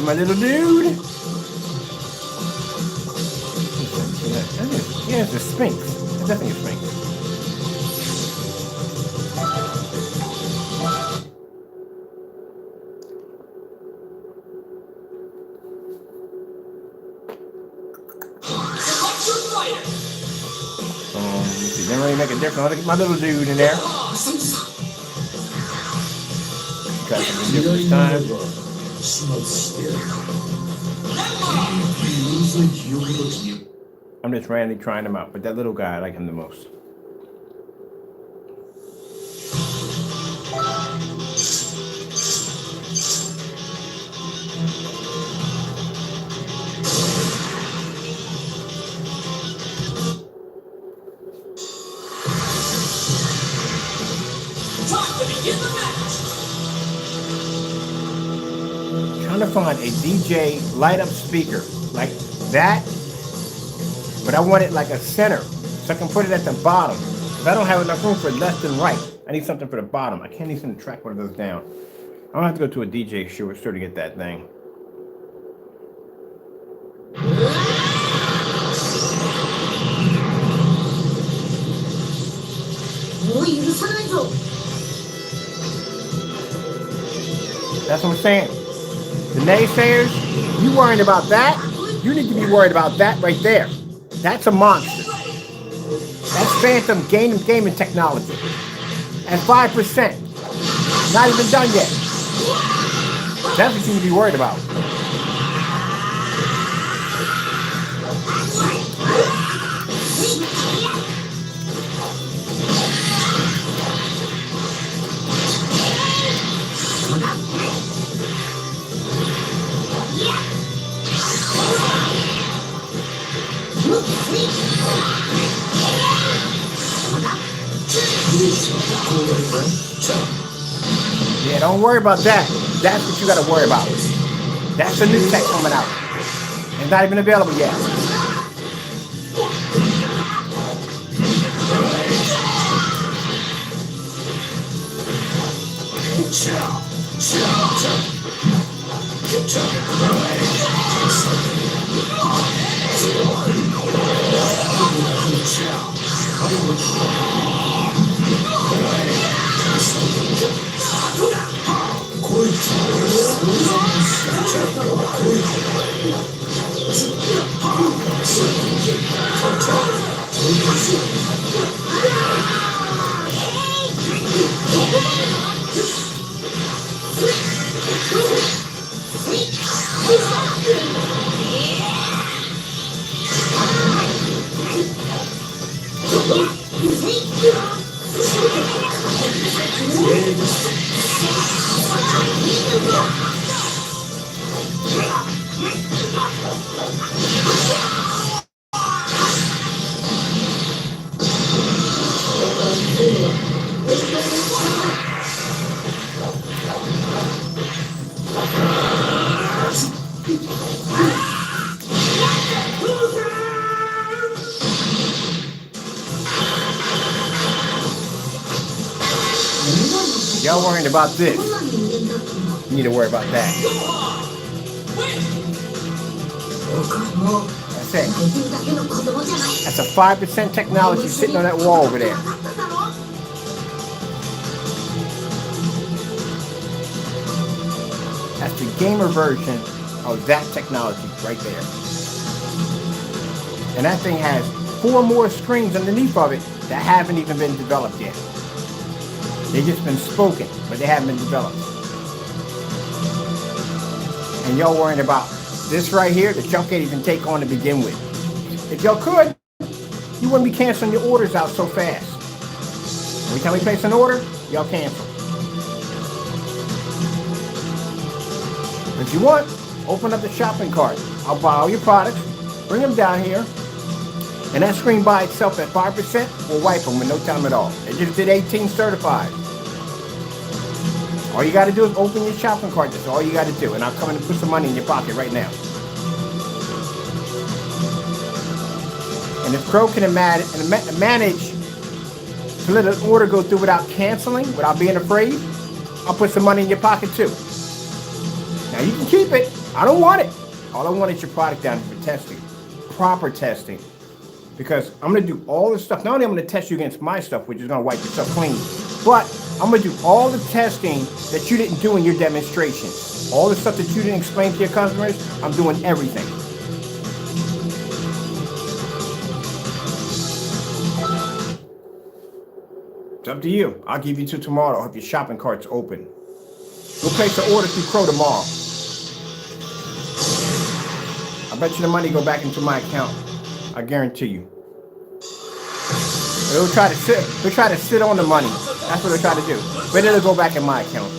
my little dude. Yeah, it's a Sphinx. It's definitely a Sphinx. It didn't really make a difference. Look at my little dude in there. Got some different time. I'm just randomly trying them out, but that little guy, I like him the most. Trying to find a DJ light up speaker like that, but I want it like a center so I can put it at the bottom. If I don't have enough room for left and right, I need something for the bottom. I can't even track one of those down. I'm gonna have to go to a DJ store to get that thing. That's what I'm saying. The naysayers, you worrying about that? You need to be worried about that right there. That's a monster. That's Phantom gaming technology. At 5%. Not even done yet. That's what you need to be worried about. Yeah, don't worry about that. That's what you gotta worry about. That's the new tech coming out. It's not even available yet. Y'all worrying about this. You need to worry about that. That's it. That's a 5% technology sitting on that wall over there. That's the gamer version of that technology right there. And that thing has 4 more screens underneath of it that haven't even been developed yet. They've just been spoken, but they haven't been developed. And y'all worrying about this right here that y'all can't even take on to begin with. If y'all could, you wouldn't be canceling your orders out so fast. Every time we place an order, y'all cancel. If you want, open up the shopping cart. I'll buy all your products, bring them down here, and that screen by itself at 5% will wipe them in no time at all. It just did 18 certified. All you got to do is open your shopping cart. That's all you got to do. And I'll come in and put some money in your pocket right now. And if Crow can manage to let an order go through without canceling, without being afraid, I'll put some money in your pocket too. Now you can keep it. I don't want it. All I want is your product down for testing. Proper testing. Because I'm going to do all this stuff. Not only am I going to test you against my stuff, which is going to wipe your stuff clean, but I'm going to do all the testing that you didn't do in your demonstrations. All the stuff that you didn't explain to your customers, I'm doing everything. It's up to you. I'll give you till tomorrow. I hope your shopping cart's open. We'll place the order through Crow tomorrow. I bet you the money go back into my account. I guarantee you. They'll try to sit on the money. That's what they'll try to do. But it'll go back in my account.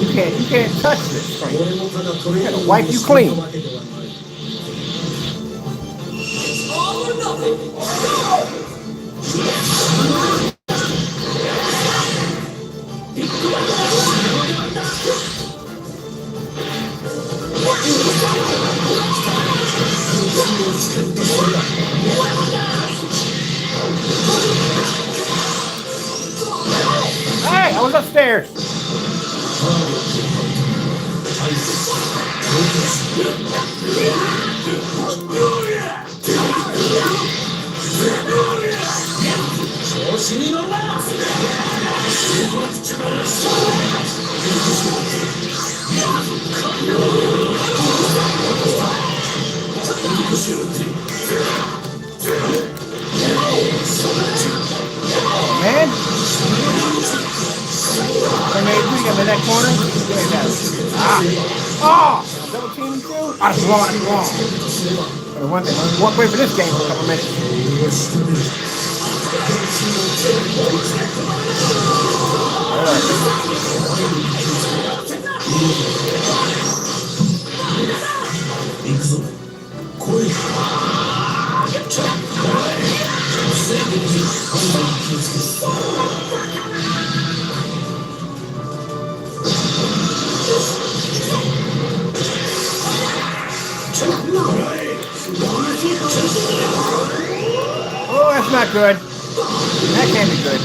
You can't touch this thing. I'm gonna wipe you clean. Hey, I was upstairs. Man, I made you in that corner. Double team too. That's wrong. One thing. Walk away for this game for a couple minutes. Oh, that's not good. That can't be good.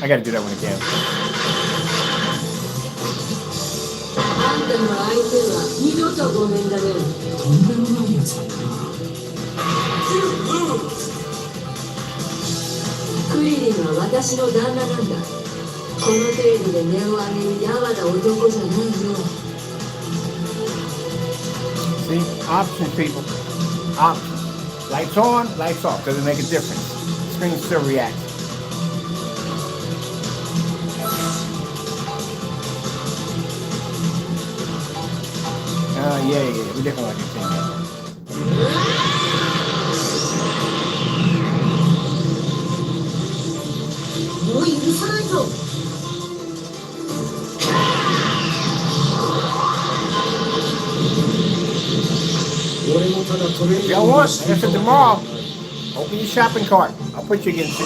I gotta do that one again. ったのは相手は二度とごめんだね。とんでもないやつだったな。クリリンは私の旦那なんだ。この程度で音を上げるやわな男じゃないよ。See? Options, people. Options. Lights on, lights off. Doesn't make a difference. Screen still reacts. Yeah. We definitely like it.もう許さないぞ。俺もただトレー If ニン y'all グを want, し like I て said いた tomorrow, open your shopping cart. I'll put you against it.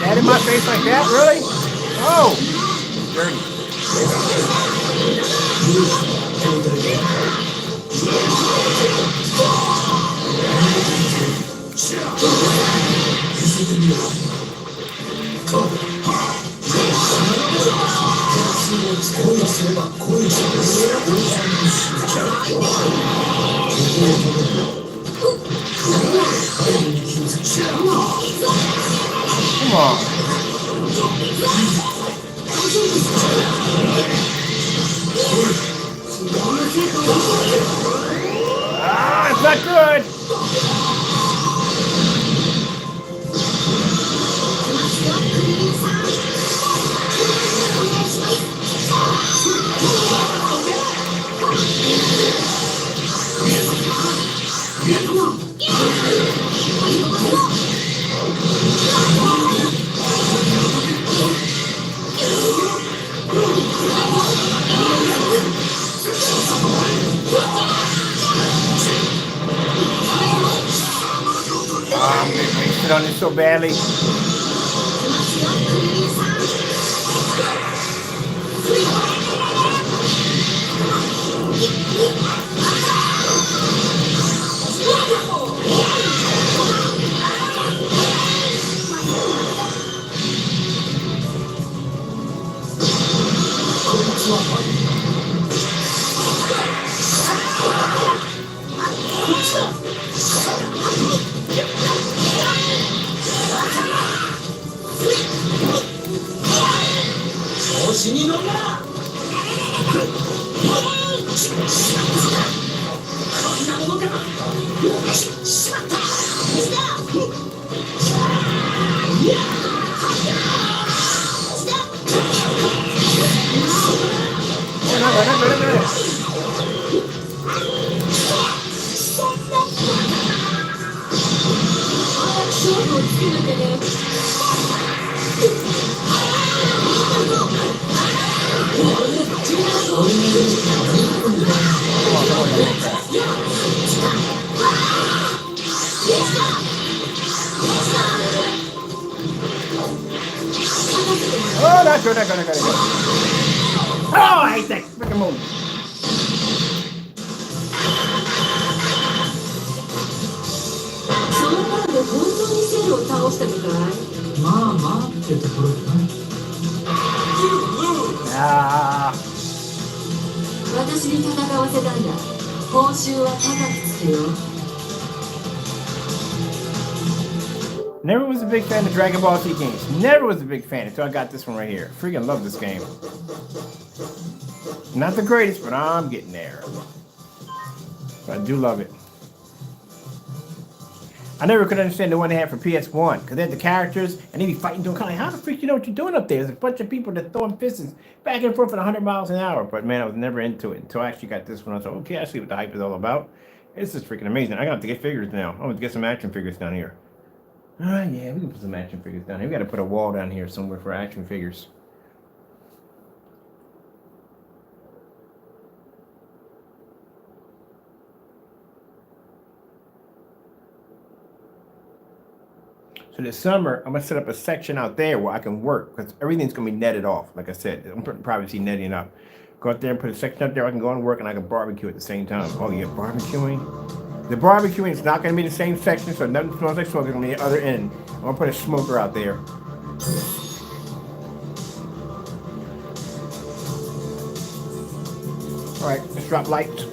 That in my face like that? Really? Oh! Dirty. Come on. Ah, it's not good. I'm getting wasted on this so badly. Oh, not good, not good, not good. Oh, I hate that freaking move. その頃で本当にセルを倒したみたい。まあまあってところだな。Ah. 私に戦わせたんだ。報酬は高くつくよ。Never was a big fan of Dragon Ball Z games. Never was a big fan until I got this one right here. Freaking love this game. Not the greatest, but I'm getting there. But I do love it. I never could understand the one they had for PS1 because they had the characters and they'd be fighting doing kind of like, how the freak you know what you're doing up there? There's a bunch of people that throwing fists back and forth at 100 miles an hour. But man, I was never into it until I actually got this one. I was like, okay, I see what the hype is all about. This is freaking amazing. I got to get figures now. I'm going to get some action figures down here. Yeah, we can put some action figures down here. We got to put a wall down here somewhere for action figures. So this summer, I'm going to set up a section out there where I can work because everything's going to be netted off. Like I said, I'm probably see netting up. Go out there and put a section up there. I can go and work and I can barbecue at the same time. Oh yeah, barbecuing. The barbecuing is not going to be the same section, so nothing smells like smoke. It's going to be the other end. I'm going to put a smoker out there. All right, let's drop lights.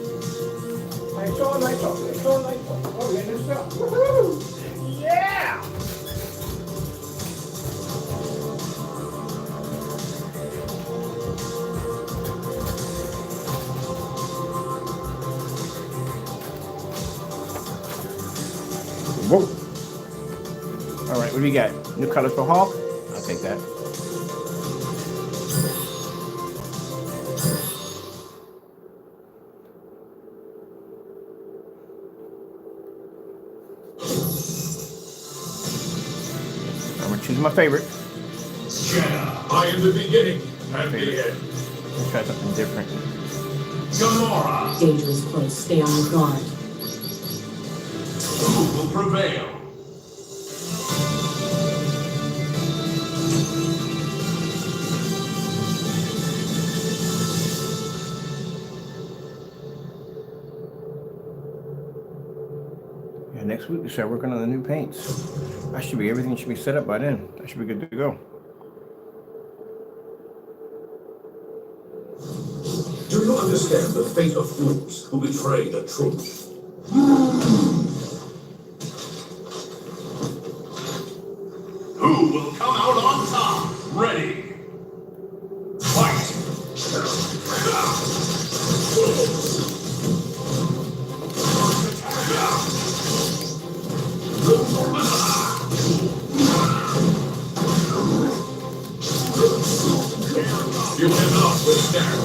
Lights on, lights off. Lights on, lights off. Oh, yeah, this stuff. Woohoo! Yeah! Whoa! All right, what do we got? New colors for Hawk? I'll take that. I'm gonna choose my favorite. Jedi, I am the beginning and the end. Let's try something different. Gamora, Danger is close. Stay on your guard. who will prevail? Yeah, next week we start working on the new paints. Everything should be set up by then. That should be good to go. Do you understand the fate of fools who betray the truth? Who will come out on top? Ready? Fight! You cannot withstand.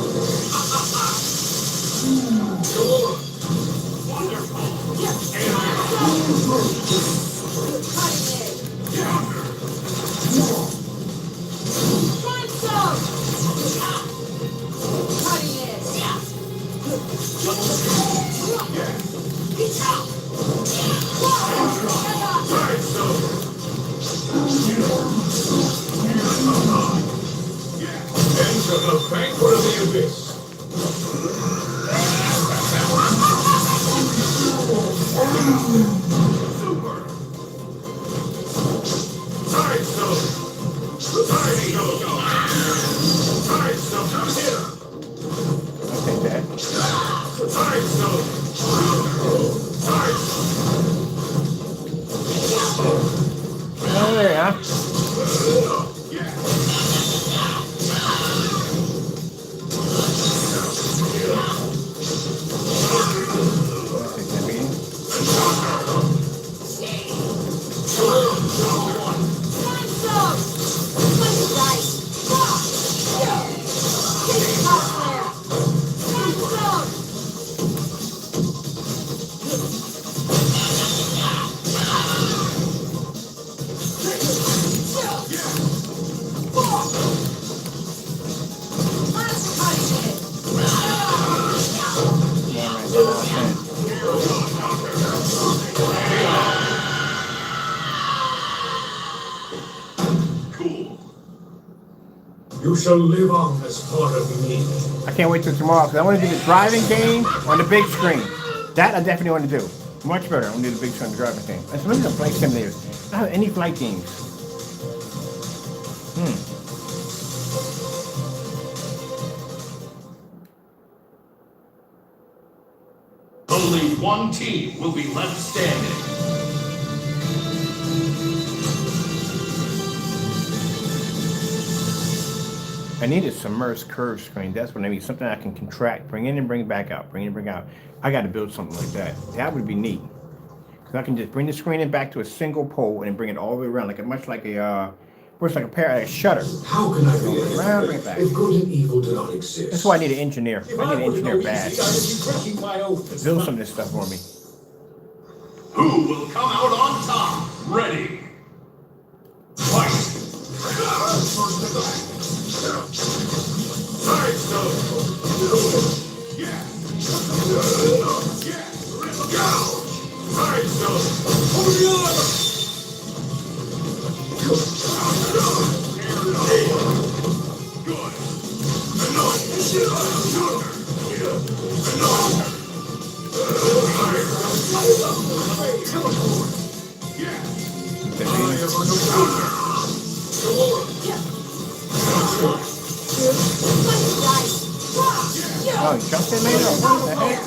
Enter the banquet of the abyss. Super. Side stone. Side stone. Side stone. Come here. I'll take that. Side stone. Side stone. Oh, there you are. Cool. You shall live on as part of me. I can't wait till tomorrow because I want to do the driving game on the big screen. That I definitely want to do. Much better. I want to do the big screen on the driving game. Let's look at the flight simulators. I don't have any flight games. Only one team will be left standing. I need a submerged curve screen. That's what I need. Something I can contract, bring in and bring back out, bring in and bring out. I got to build something like that. That would be neat. Because I can just bring the screen in back to a single pole and bring it all the way around, like much like a shutter. How can I be Around, bring it back. if good and evil do not exist? That's why I need an engineer. I need an engineer bad. I would be cracking my oath. Build some of this stuff for me. Who will come out on top? Ready? Fight! Side stone! Yeah! Yeah! Go! Side stone! Hold on! Good! Enough! Oh, he jumped in later? What the heck?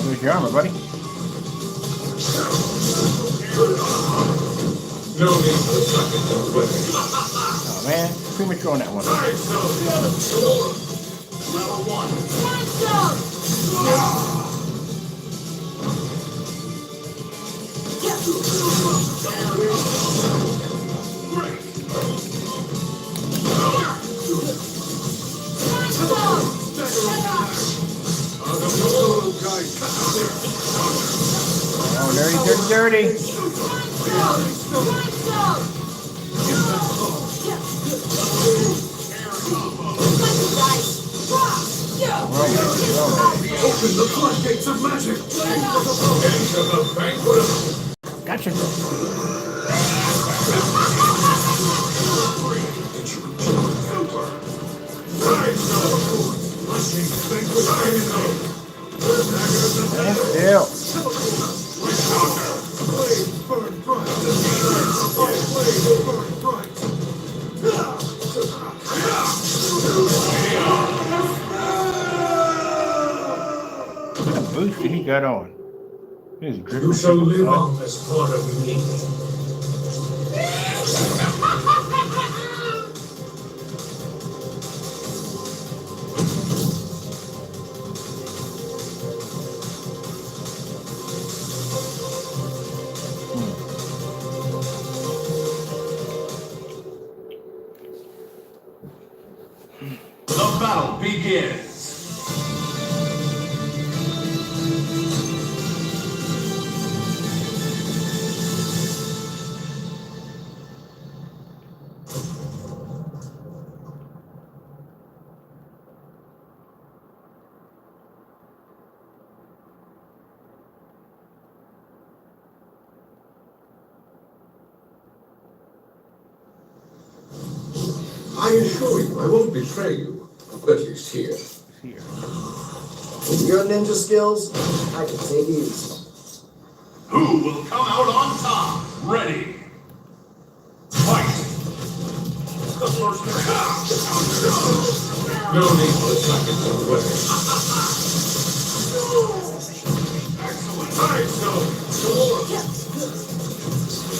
There's your armor, buddy. No need for seconds of quick. Oh man, premature on that one. Level 1. Oh, dirty, dirty, dirty. Open the floodgates of magic. Into the banquet of Gotcha. And still. What a boost he got on. His grip You is shall super live fun. on as part of me. The battle begins. I assure you, I won't betray you. At least here. Here. Your ninja skills, I can take these. Who will come out on top? Ready. Fight! The first no need for seconds of waiting. Excellent. Time zone.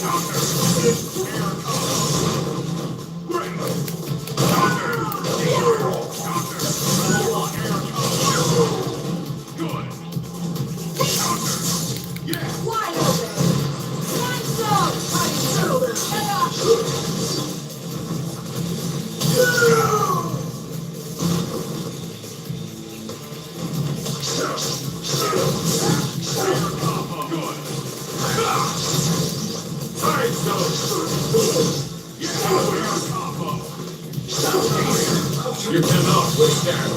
Counter. Air combo. Great. Counter. Air counter. Air combo. Good. Counter. Yes. Wide open. Time zone. Time zone. Yes. Air combo. You cannot withstand.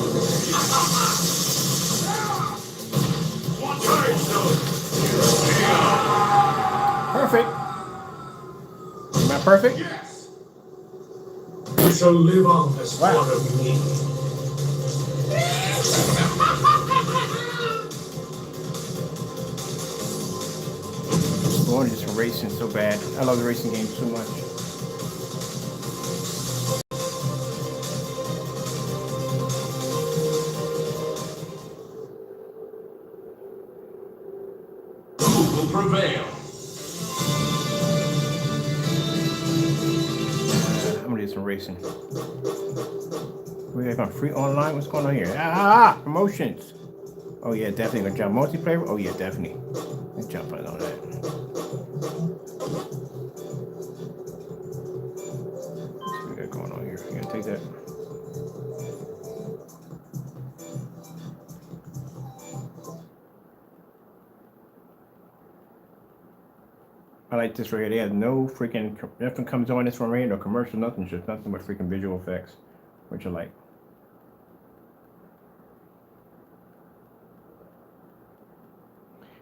Time zone. Perfect. Am I perfect? Yes. You shall live on as Wow. part of me. I wanted this for racing so bad. I love the racing games so much. Who will prevail? I'm gonna do some racing. We got free online. What's going on here? Promotions. Oh yeah, definitely gonna jump multiplayer. Oh yeah, definitely. Let's jump right on that. What we got going on here? You gonna take that? I like this right here. They have no freaking nothing comes on this one right here, no commercial, nothing, just nothing but freaking visual effects, which I like.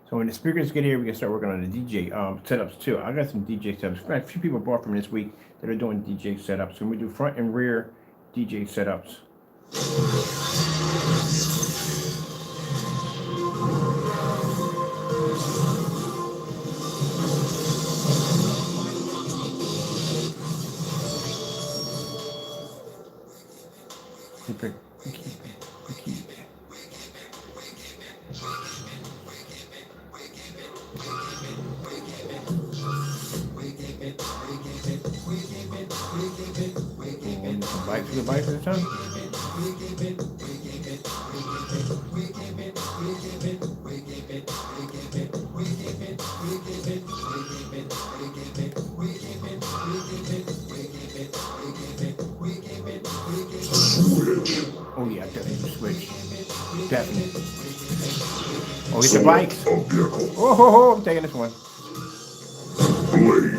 So when the speakers get here, we can start working on the DJ setups too. I got some DJ setups. In fact, a few people bought from me this week that are doing DJ setups. So we do front and rear DJ setups. Bike to the bike for the time. Oh yeah, definitely switch. Definitely. Oh, get the bikes. Oh, I'm taking this one. Blade.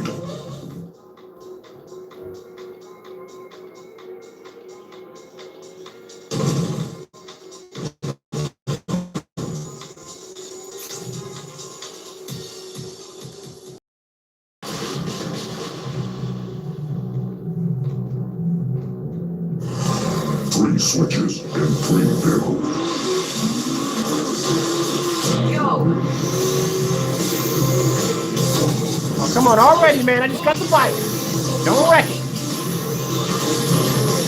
3 switches and 3 vehicles. Oh, come on, already, man. I just got the bike. Don't wreck it.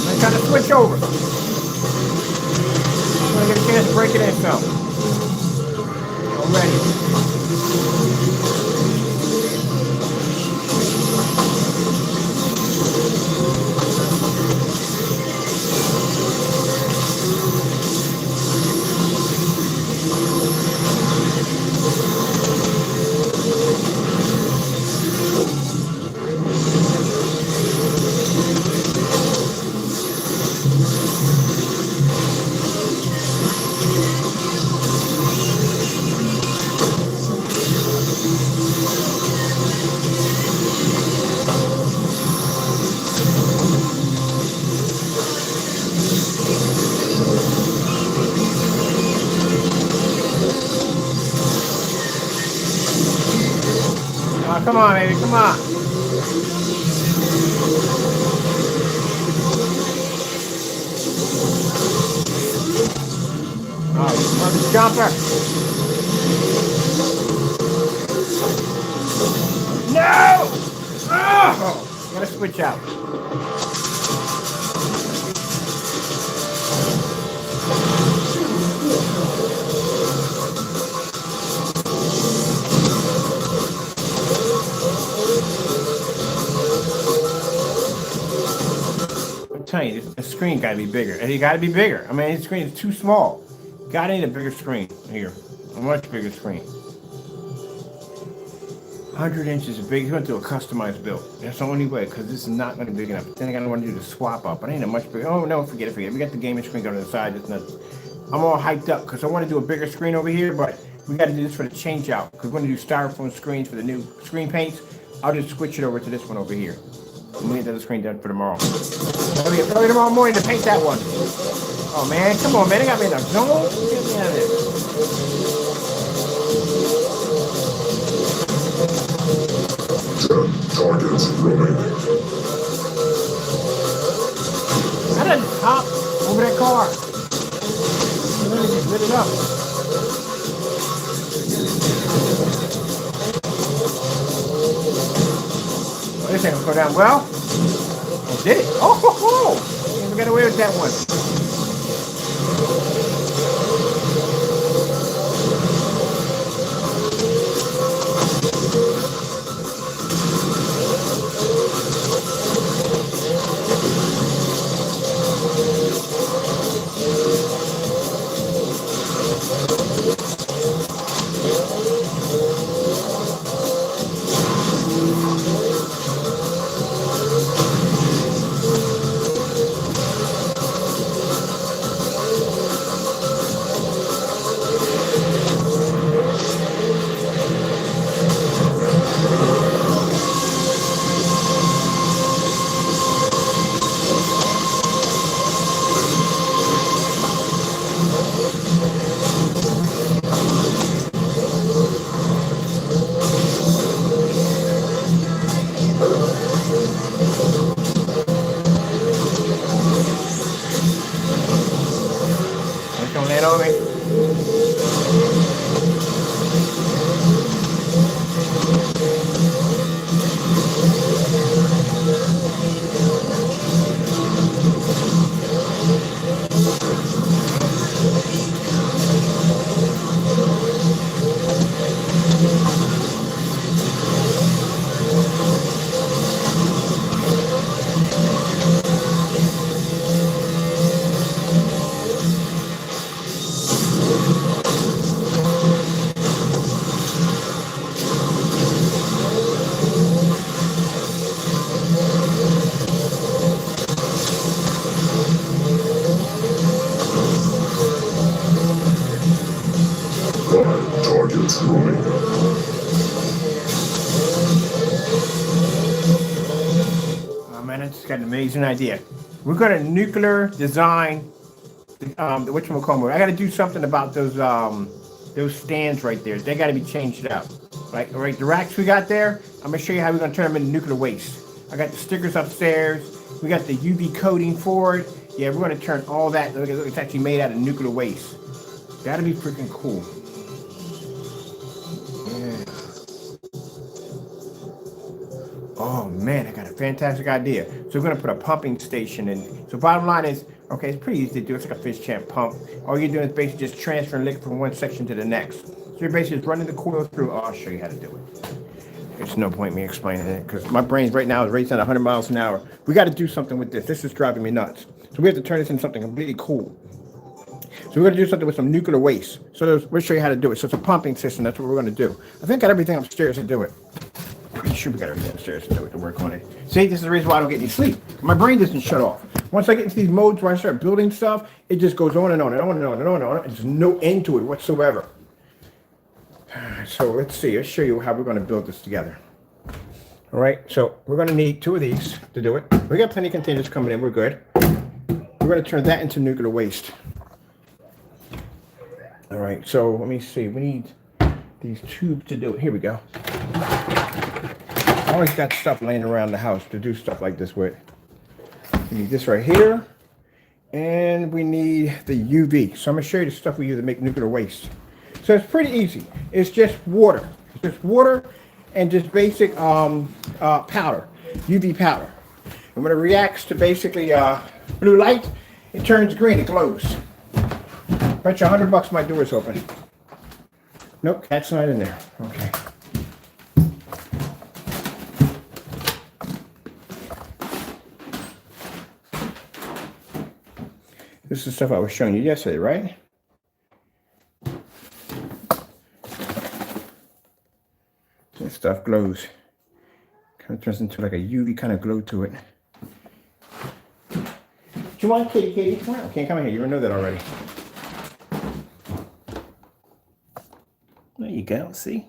I'm trying to switch over. I'm gonna get a chance to break it in some. Already. Oh, come on, baby, come on. Oh, mother jumper. No! Oh! Gotta switch out. I'm telling you, the screen gotta be bigger. And it gotta be bigger. I mean, the screen is too small. Gotta need a bigger screen here. A much bigger screen. 100 inches is big. He's going to do a customized build. That's the only way, because this is not going to be big enough. Then I got to want to do the swap up. But I ain't a much bigger. Oh, no, forget it. We got the gaming screen going to the side. It's not. I'm all hyped up because I want to do a bigger screen over here, but we got to do this for the change out because we're going to do styrofoam screens for the new screen paints. I'll just switch it over to this one over here. I'm going to get the other screen done for tomorrow. Early tomorrow morning to paint that one. Oh, man. Come on, man. They got me in a zone. Get me out of there. 10 targets remaining. I done hop over that car. Let me just lit it up. Oh, this ain't gonna go down well. Oh, did it? Oh, ho, ho. We got away with that one. know what I mean? Target running. Oh man, I just got an amazing idea. We're gonna nuclear design whatchamacallit. I gotta do something about those stands right there. They gotta be changed out. Right, all right, the racks we got there, I'm gonna show you how we're gonna turn them into nuclear waste. I got the stickers upstairs, we got the UV coating for it. Yeah, we're gonna turn all that, look, it's actually made out of nuclear waste. That'll be freaking cool. Yeah. Oh man, I got a fantastic idea. So we're gonna put a pumping station in. So bottom line is, okay, it's pretty easy to do. It's like a fish champ pump. All you're doing is basically just transferring liquid from one section to the next. So you're basically just running the coil through. Oh, I'll show you how to do it. There's no point me explaining it because my brain right now is racing at 100 miles an hour. We got to do something with this. This is driving me nuts. So we have to turn this into something completely cool. So we're going to do something with some nuclear waste. So we'll show you how to do it. So it's a pumping system. That's what we're going to do. I think I got everything upstairs to do it. Pretty sure we got everything upstairs to do it, to work on it. See, this is the reason why I don't get any sleep. My brain doesn't shut off. Once I get into these modes where I start building stuff, it just goes on and on and on and on and on and on. There's no end to it whatsoever. So let's see. Let's show you how we're going to build this together. All right. So we're going to need 2 of these to do it. We got plenty of containers coming in. We're good. We're going to turn that into nuclear waste. All right. So let me see. We need these tubes to do it. Here we go. I always got stuff laying around the house to do stuff like this with. We need this right here. And we need the UV. So I'm going to show you the stuff we use to make nuclear waste. So it's pretty easy. It's just water. It's just water and just basic powder, UV powder. And when it reacts to basically blue light, it turns green, it glows. Bet you $100 my door's open. Nope, cat's not in there. Okay. This is the stuff I was showing you yesterday, right? This stuff glows. Kind of turns into like a UV kind of glow to it. Do you want kitty, kitty? Come on, can't come in here. You know that already. There you go. See?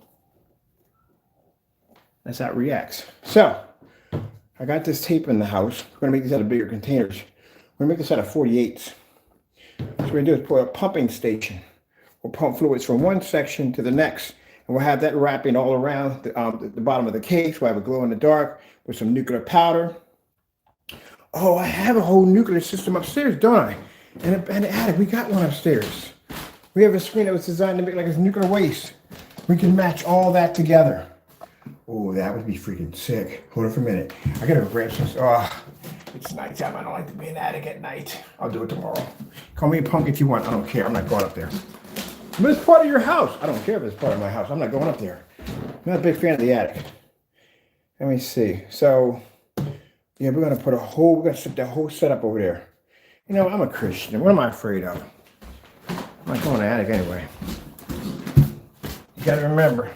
That's how it reacts. So, I got this tape in the house. We're going to make these out of bigger containers. We're going to make this out of 48s. So what we're going to do is put a pumping station. We'll pump fluids from one section to the next. And we'll have that wrapping all around the bottom of the case. We'll have a glow in the dark with some nuclear powder. Oh, I have a whole nuclear system upstairs, don't I? And the attic, we got one upstairs. We have a screen that was designed to make like it's nuclear waste. We can match all that together. Oh, that would be freaking sick. Hold on for a minute. I gotta go grab some. Oh, it's nighttime. I don't like to be in the attic at night. I'll do it tomorrow. Call me a punk if you want. I don't care. I'm not going up there. But it's part of your house. I don't care if it's part of my house. I'm not going up there. I'm not a big fan of the attic. Let me see. So, yeah, we're going to set the whole setup over there. You know, I'm a Christian. What am I afraid of? I'm not going to the attic anyway. You got to remember,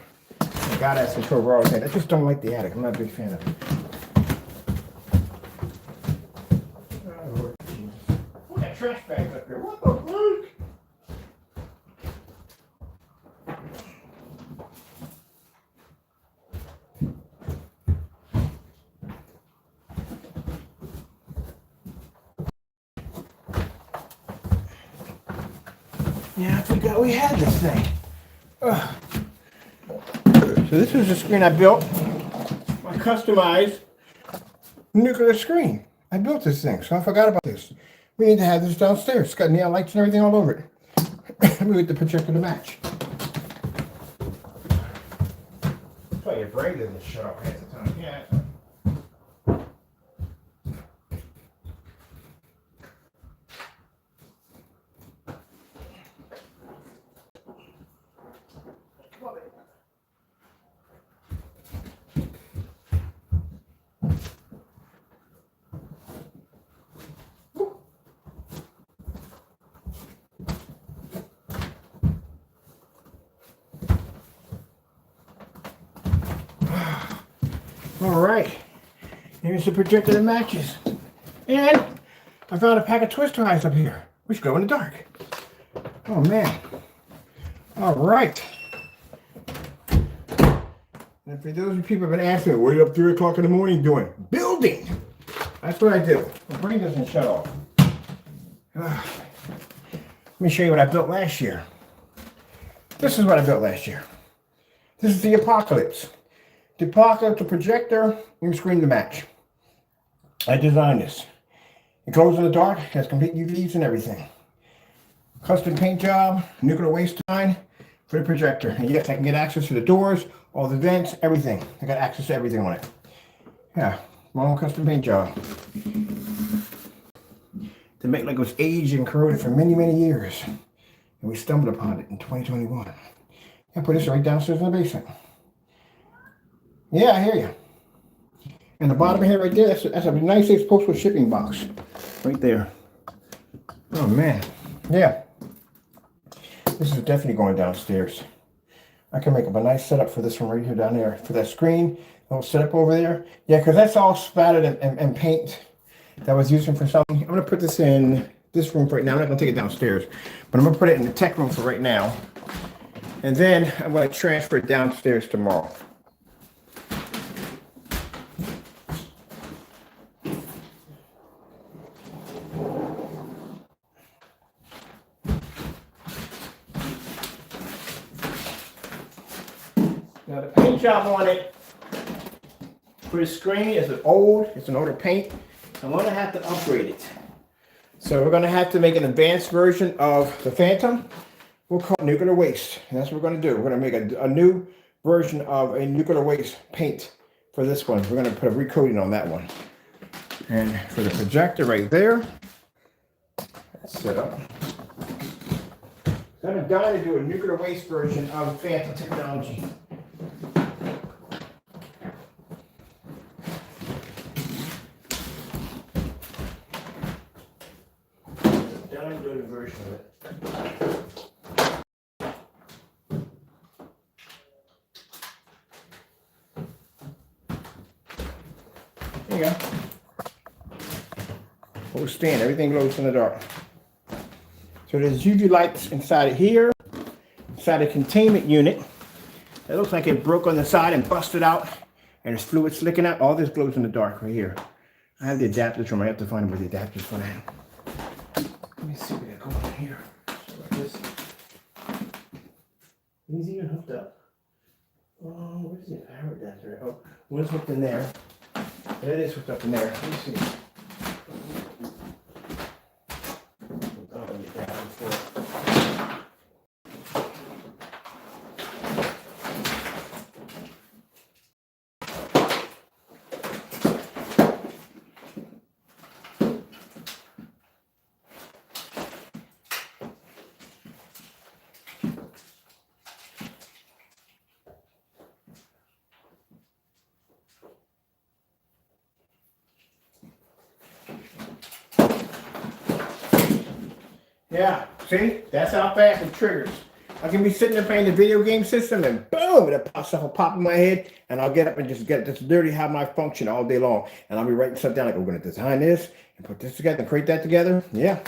God has control over all things. I just don't like the attic. I'm not a big fan of it. Oh, Lord Jesus. What that trash bag's up here? What the fuck? Yeah, I forgot we had this thing. Ugh. So this was the screen I built. My customized nuclear screen. I built this thing, so I forgot about this. We need to have this downstairs. It's got neon lights and everything all over it. we get the projector to match. That's why your brain doesn't shut off half the time. Yeah. All right, here's the projector that matches. And I found a pack of Twister eyes up here, which glow in the dark. Oh man. All right. And for those of you people who have been asking me, what are you up 3 o'clock in the morning doing? Building. That's what I do. My brain doesn't shut off. Let me show you what I built last year. This is what I built last year. This is the Apocalypse. The Apocalypse, the projector, and the screen to match. I designed this. It glows in the dark, has complete UVs and everything. Custom paint job, nuclear waste design for the projector. And yes, I can get access to the doors, all the vents, everything. I got access to everything on it. Yeah, my own custom paint job. To make like it was aged and corroded for many, many years. And we stumbled upon it in 2021. I put this right downstairs in the basement. Yeah, I hear you. And the bottom here right there, that's a nice postal shipping box. Right there. Oh man. Yeah. This is definitely going downstairs. I can make up a nice setup for this one right here down there. For that screen, little setup over there. Yeah, because that's all spattered and paint that I was using for something. I'm going to put this in this room for right now. I'm not going to take it downstairs. But I'm going to put it in the tech room for right now. And then I'm going to transfer it downstairs tomorrow. Now the paint job on it for the screen is it's an older paint. I'm gonna have to upgrade it. So we're gonna have to make an advanced version of the Phantom. We'll call it Nuclear Waste. And that's what we're gonna do. We're gonna make a new version of a Nuclear Waste paint for this one. We're gonna put a recoating on that one. And for the projector right there, that's set up. So I'm dying to do a Nuclear Waste version of Phantom technology. Version of it. There you go. Whole stand, everything glows in the dark. So there's UV lights inside of here, inside the containment unit. It looks like it broke on the side and busted out, and there's fluid slicking out. All this glows in the dark right here. I have the adapters from. I have to find where the adapters for that. Let me see what they're going here. So like this. These even hooked up. Oh, where's the power adapter? Oh, one's hooked in there. That is hooked up in there. Let me see. Oh, let me get that one for it. Yeah, see? That's how fast it triggers. I can be sitting there playing the video game system and boom, stuff will pop in my head and I'll get up and just literally have my function all day long. And I'll be writing stuff down like, we're going to design this and put this together and create that together. Yeah.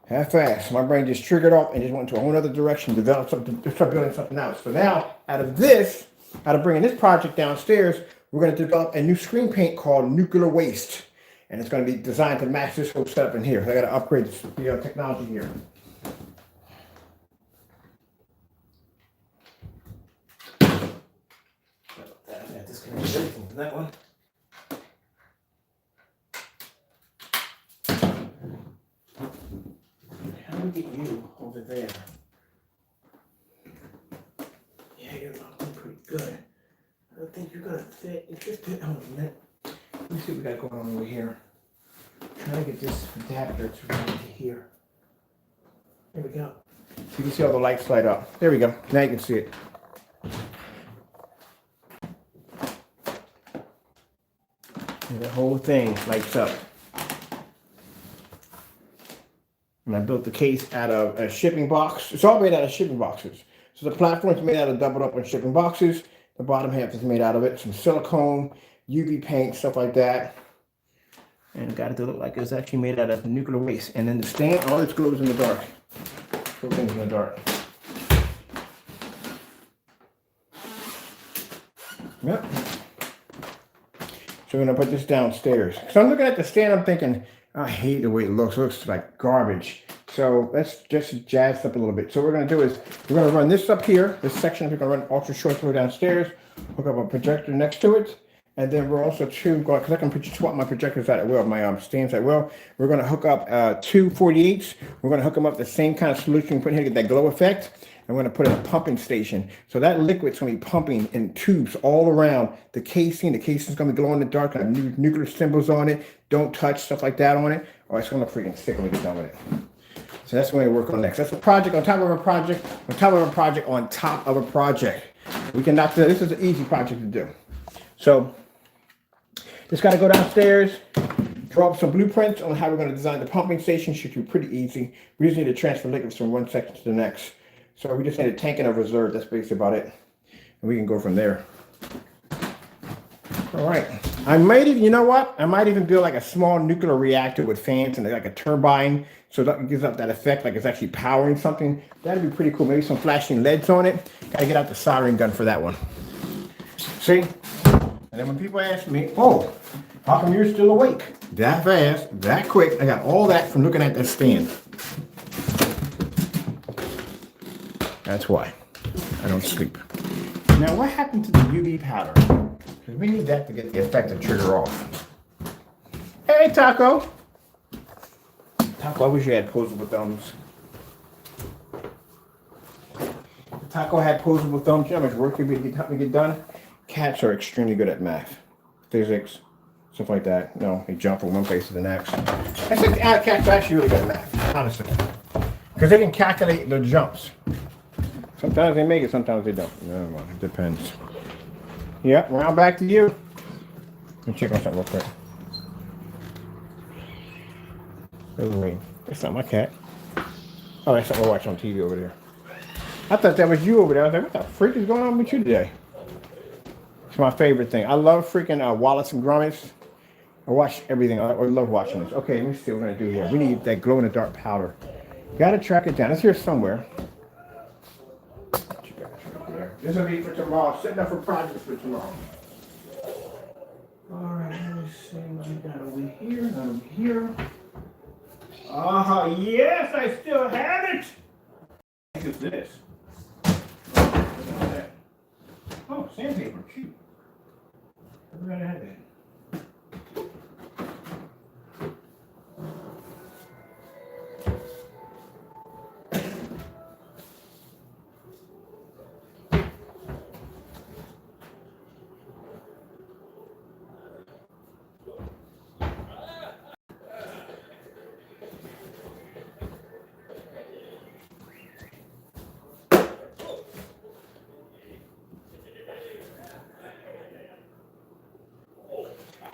That fast. My brain just triggered off and just went to a whole other direction, developed something, start building something else. So now, out of bringing this project downstairs, we're going to develop a new screen paint called Nuclear Waste. And it's going to be designed to match this whole setup in here. So I got to upgrade the technology here. Disconnect everything from that one. me get you over there. Yeah, you're looking pretty good. I don't think you're gonna fit. It's just fit on a minute. Let me see what we got going on over here. Trying to get this adapter to run into here. There we go. You can see all the lights light up. There we go. Now you can see it. And the whole thing lights up. And I built the case out of a shipping box. It's all made out of shipping boxes. So the platform is made out of doubled up on shipping boxes. The bottom half is made out of it. Some silicone, UV paint, stuff like that. And got it to look like it's actually made out of nuclear waste. And then the stand, all this glows in the dark. Glows things in the dark. Yep. So we're gonna put this downstairs. So I'm looking at the stand, I'm thinking, I hate the way it looks. It looks like garbage. So let's just jazz up a little bit. So what we're gonna do is we're gonna run this up here. This section, we're gonna run ultra short throw downstairs. Hook up a projector next to it. And then we're also going, because I can swap my projectors out at will, my stands at will. We're gonna hook up two 48s. We're gonna hook them up the same kind of solution we put in here to get that glow effect. I'm going to put in a pumping station. So that liquid's going to be pumping in tubes all around the casing. The casing's going to glow in the dark, have nuclear symbols on it. Don't touch, stuff like that on it. Or it's going to freaking stick when we get done with it. So that's what we're going to work on next. That's a project on top of a project, on top of a project, on top of a project. We can knock this is an easy project to do. So just got to go downstairs, draw up some blueprints on how we're going to design the pumping station. Should be pretty easy. We just need to transfer liquids from one section to the next. So we just need a tank and a reserve. That's basically about it. And we can go from there. All right. I might even, you know what? I might even build like a small nuclear reactor with fans and like a turbine. So that gives up that effect like it's actually powering something. That'd be pretty cool. Maybe some flashing LEDs on it. Gotta get out the soldering gun for that one. See? And then when people ask me, oh, how come you're still awake? That fast, that quick. I got all that from looking at that stand. That's why I don't sleep. Now, what happened to the UV powder? Because we need that to get the effect to trigger off. Hey, Taco. Taco, I wish you had posable thumbs. If Taco had posable thumbs, you know how much work it would help me get done? Cats are extremely good at math, physics, stuff like that. No, they jump from one place to the next. I think cats are actually really good at math, honestly. Because they can calculate the jumps. Sometimes they make it, sometimes they don't. Never mind, it depends. Yep, now back to you. Let me check on something real quick. Wait, that's not my cat. Oh, that's something we're watching on TV over there. I thought that was you over there. I was like, what the freak is going on with you today? It's my favorite thing. I love freaking Wallace and Gromit. I watch everything. I love watching this. Okay, let me see what we're going to do here. We need that glow-in-the-dark powder. Got to track it down. It's here somewhere. This will be for tomorrow. Setting up for projects for tomorrow. All right, let me see what we got over here. Over here. Yes, I still have it. What is this? Oh, sandpaper. Cute. I forgot I had that.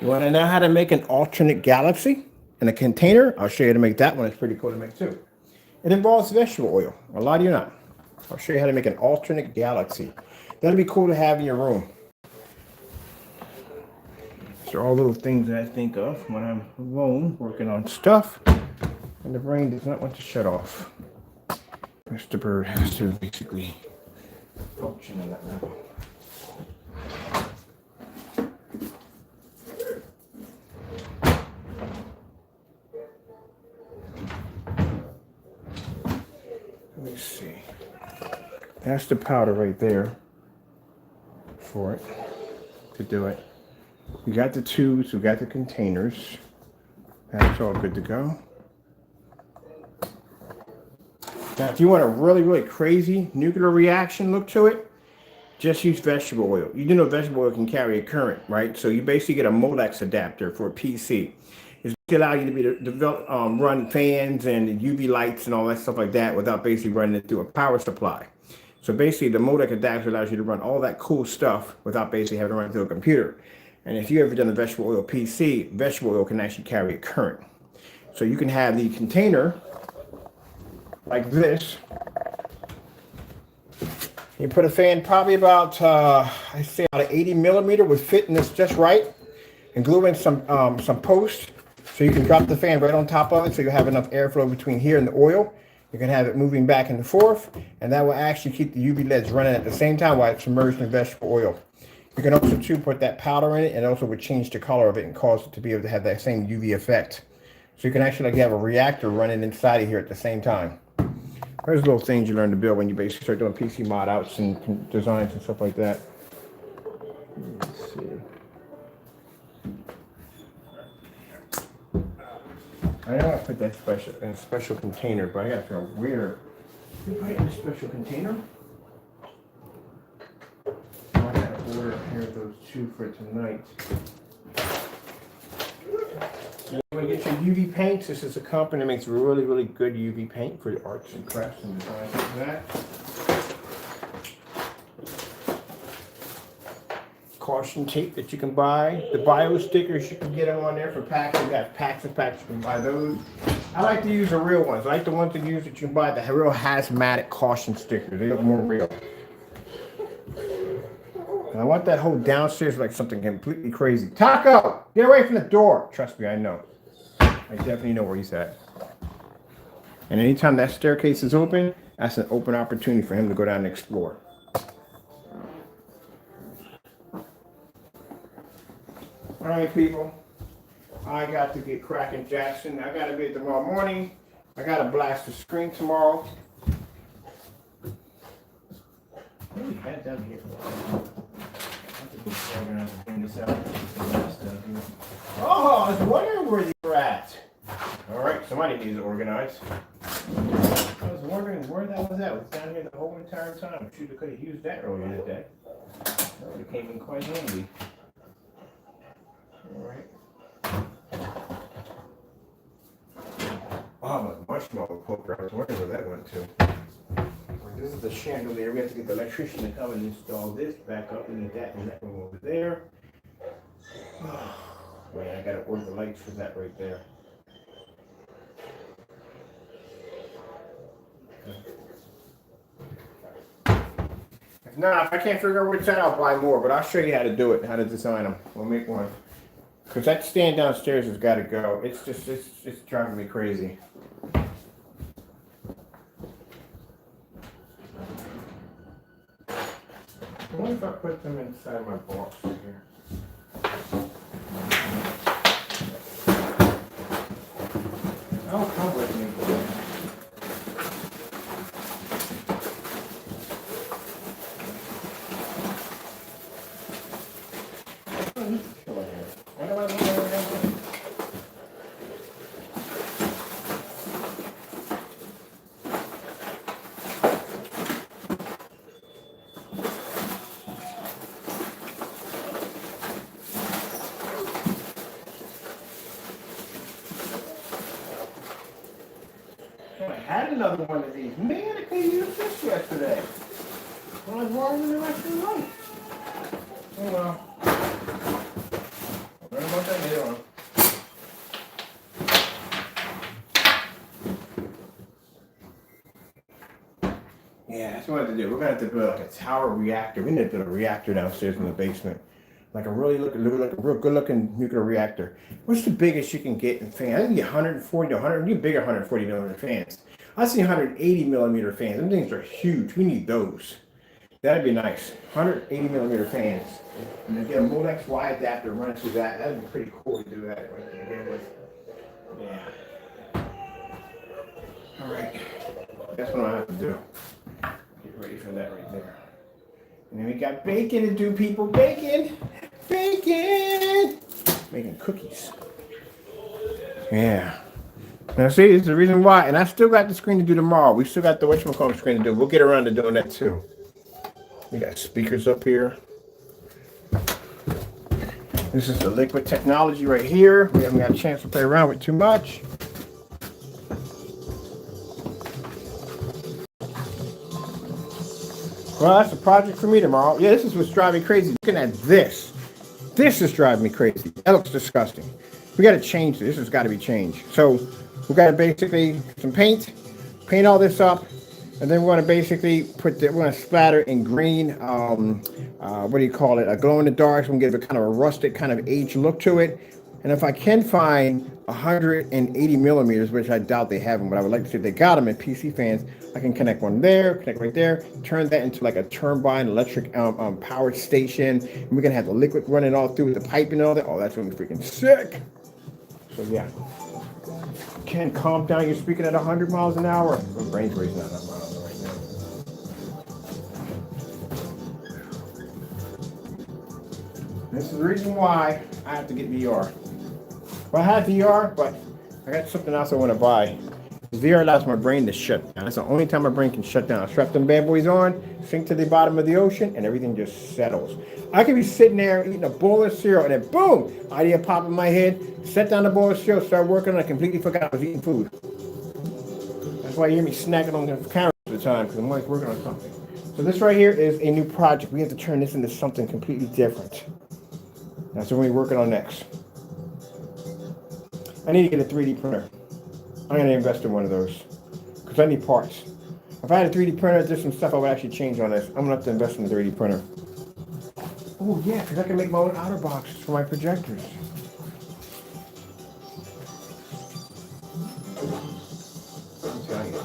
You want to know how to make an alternate galaxy in a container? I'll show you how to make that one. It's pretty cool to make too. It involves vegetable oil. A lot of you not. I'll show you how to make an alternate galaxy. That'd be cool to have in your room. These are all little things that I think of when I'm alone working on stuff and the brain does not want to shut off. Mr. Bird has to basically function on that level. Let me see. That's the powder right there for it, to do it. We got the tubes, we got the containers. That's all good to go. Now, if you want a really, really crazy nuclear reaction look to it, just use vegetable oil. You do know vegetable oil can carry a current, right? So you basically get a Molex adapter for a PC. It's to allow you to be develop, run fans and UV lights and all that stuff like that without basically running it through a power supply. So basically, the Molex adapter allows you to run all that cool stuff without basically having to run it through a computer. And if you ever done a vegetable oil PC, vegetable oil can actually carry a current. So you can have the container like this. You put a fan probably about, I say about an 80 millimeter would fit in this just right, and glue in some posts so you can drop the fan right on top of it so you have enough airflow between here and the oil. You can have it moving back and forth, and that will actually keep the UV LEDs running at the same time while it's submerged in vegetable oil. You can also too put that powder in it, and also would change the color of it and cause it to be able to have that same UV effect. So you can actually like have a reactor running inside of here at the same time. There's little things you learn to build when you basically start doing PC mod outs and designs and stuff like that. Let's see. I know I put that in a special container, but I gotta figure out where. You put it in a special container? I gotta order a pair of those two for tonight. You want to get your UV paints. This is a company that makes really, really good UV paint for arts and crafts and designs like that. Caution tape that you can buy. The bio stickers you can get them on there for packs. You got packs and packs. You can buy those. I like to use the real ones. I like the ones that you can buy the real hazmatic caution stickers. They look more real. And I want that whole downstairs like something completely crazy. Taco, get away from the door. Trust me, I know. I definitely know where he's at. And anytime that staircase is open, that's an open opportunity for him to go down and explore. All right, people. I got to get cracking, Jackson. I got to be tomorrow morning. I got to blast the screen tomorrow. Maybe head down here. Oh, I was wondering where you were at. All right, somebody needs to organize. I was wondering where that was at. It was down here the whole entire time. Shoot, I could have used that earlier today. That would have came in quite handy. All right. Oh, a marshmallow poker. I was wondering where that went to. This is the chandelier. We have to get the electrician to come and install this back up. We need that and that one over there. Oh, man, I gotta order the lights for that right there. If not, if I can't figure out which side, I'll buy more. But I'll show you how to do it, how to design them. We'll make one. Because that stand downstairs has got to go. It's just, it's driving me crazy. I wonder if I put them inside my box here. Oh, come with me. I had another one of these. Man, I couldn't use this yesterday. Well, I was wrong the rest of the night. Oh well. Learn about that later on. Yeah, that's what I have to do. We're gonna have to build like a tower reactor. We need to build a reactor downstairs in the basement. Like a really like a real good looking nuclear reactor. What's the biggest you can get in fans? I think you get 140 to 100, you get bigger 140 millimeter fans. I've seen 180 millimeter fans. Them things are huge. We need those. That'd be nice. 180 millimeter fans. And then get a Molex Y adapter running through that. That'd be pretty cool to do that with. Yeah. All right. That's what I have to do. Get ready for that right there. And then we got bacon to do, people. Bacon! Bacon! Making cookies. Yeah. Now see, it's the reason why. And I still got the screen to do tomorrow. We still got the whatchamacallit screen to do. We'll get around to doing that too. We got speakers up here. This is the liquid technology right here. We haven't got a chance to play around with too much. Well, that's a project for me tomorrow. Yeah, this is what's driving me crazy. Looking at this. This is driving me crazy. That looks disgusting. We got to change this. This has got to be changed. So we got to basically some paint all this up, and then we want to basically we're going to splatter in green, what do you call it? A glow in the dark. So we can give it kind of a rustic kind of aged look to it. And if I can find 180 millimeters, which I doubt they have them, but I would like to see if they got them in PC fans, I can connect one there, connect right there, turn that into like a turbine electric powered station. And we're going to have the liquid running all through with the pipe and all that. Oh, that's going to be freaking sick. So yeah. Ken, calm down. You're speaking at 100 miles an hour. My brain's racing at that miles right now. This is the reason why I have to get VR. Well, I had VR, but I got something else I want to buy. VR allows my brain to shut down. That's the only time my brain can shut down. I strap them bad boys on, sink to the bottom of the ocean, and everything just settles. I could be sitting there eating a bowl of cereal, and then boom, idea pop in my head, set down the bowl of cereal, start working on it, I completely forgot I was eating food. That's why you hear me snacking on the camera all the time, because I'm always working on something. So this right here is a new project. We have to turn this into something completely different. That's what we're working on next. I need to get a 3D printer. I'm going to invest in one of those because I need parts. If I had a 3D printer, there's some stuff I would actually change on this. I'm going to have to invest in a 3D printer. Oh, yeah, because I can make my own outer boxes for my projectors. I'm telling you.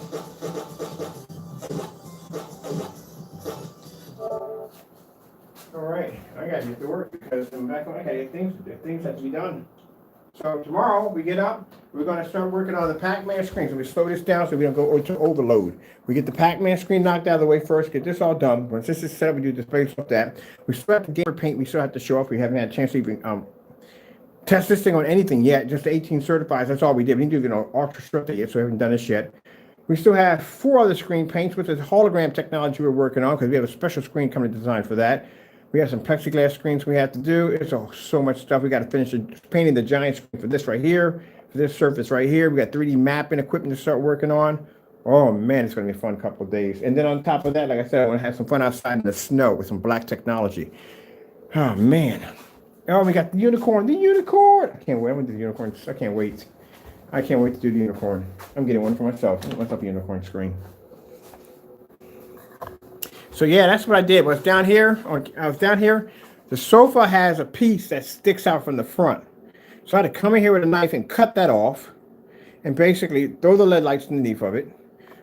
All right, I got to get to work because I'm back on. I got to get things have to be done. So tomorrow we get up, we're going to start working on the Pac-Man screen. So we slow this down so we don't go to overload. We get the Pac-Man screen knocked out of the way first, get this all done. Once this is set up, we do display stuff that. We still have the gamer paint, we still have to show off. We haven't had a chance to even test this thing on anything yet, just the 18 certifies, that's all we did. We didn't do ultra strip yet, so we haven't done this yet. We still have 4 other screen paints with this hologram technology we're working on because we have a special screen coming to design for that. We have some plexiglass screens we have to do. It's so much stuff. We got to finish painting the giant screen for this right here, for this surface right here. We got 3D mapping equipment to start working on. Oh man, it's going to be a fun couple of days. And then on top of that, like I said, I want to have some fun outside in the snow with some black technology. Oh man. Oh, we got the unicorn. The unicorn. I can't wait. I'm going to do the unicorn. I can't wait. I can't wait to do the unicorn. I'm getting one for myself. What's up, unicorn screen? So yeah, that's what I did. I was down here. The sofa has a piece that sticks out from the front. So I had to come in here with a knife and cut that off and basically throw the LED lights underneath of it.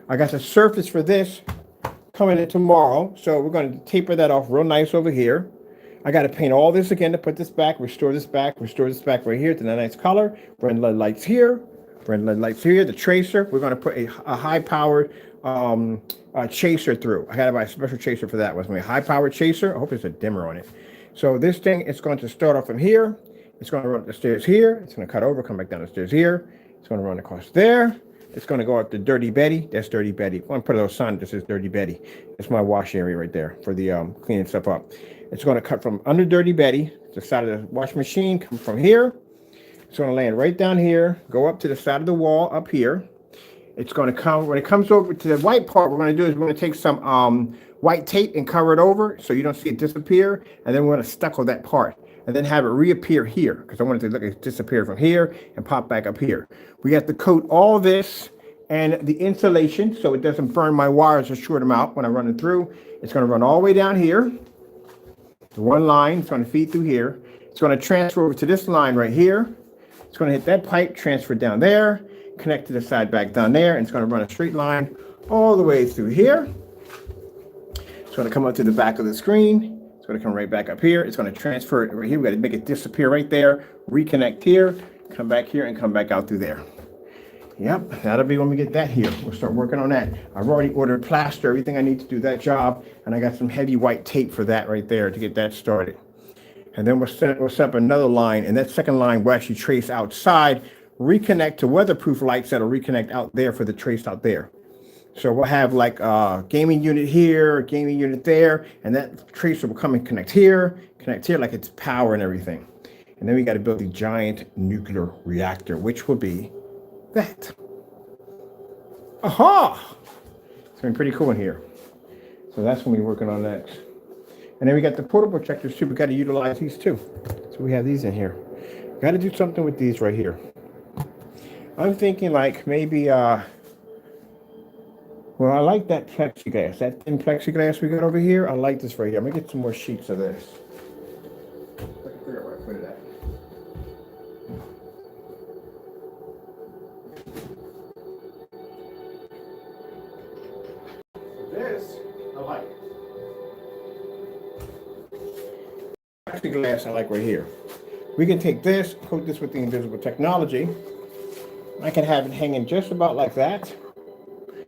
I got the surface for this coming in tomorrow. So we're going to taper that off real nice over here. I got to paint all this again to put this back, restore this back right here to the nice color. Bring LED lights here. The tracer. We're going to put a high-powered chaser through. I got to buy a special chaser for that. It was my high-powered chaser. I hope there's a dimmer on it. So this thing, it's going to start off from here. It's going to run up the stairs here. It's going to cut over, come back down the stairs here. It's going to run across there. It's going to go up to Dirty Betty. That's Dirty Betty. I'm going to put a little sign that says Dirty Betty. It's my wash area right there for the cleaning stuff up. It's going to cut from under Dirty Betty, the side of the washing machine, come from here. It's going to land right down here, go up to the side of the wall up here. It's going to come, when it comes over to the white part, what we're going to do is we're going to take some white tape and cover it over so you don't see it disappear. And then we're going to stucco that part and then have it reappear here because I want it to look like it disappear from here and pop back up here. We have to coat all this and the insulation so it doesn't burn my wires or short them out when I run it through. It's going to run all the way down here. The one line, it's going to feed through here. It's going to transfer over to this line right here. It's going to hit that pipe, transfer down there, connect to the side back down there, and it's going to run a straight line all the way through here. It's going to come up to the back of the screen. It's going to come right back up here. It's going to transfer it right here. We've got to make it disappear right there, reconnect here, come back here, and come back out through there. Yep, that'll be when we get that here. We'll start working on that. I've already ordered plaster, everything I need to do that job, and I got some heavy white tape for that right there to get that started. And then we'll set up another line, and that second line will actually trace outside reconnect to weatherproof lights that'll reconnect out there for the trace out there. So we'll have like a gaming unit here, a gaming unit there, and that tracer will come and connect here, like it's power and everything. And then we got to build a giant nuclear reactor, which will be that. Aha! It's been pretty cool in here. So that's what we're working on next. And then we got the portable projectors too. We got to utilize these too. So we have these in here. Got to do something with these right here. I'm thinking like maybe, well, I like that plexiglass. That thin plexiglass we got over here. I like this right here. I'm going to get some more sheets of this. I can figure out where I put it at. This, I like. Plexiglass, I like right here. We can take this, coat this with the invisible technology. I can have it hanging just about like that.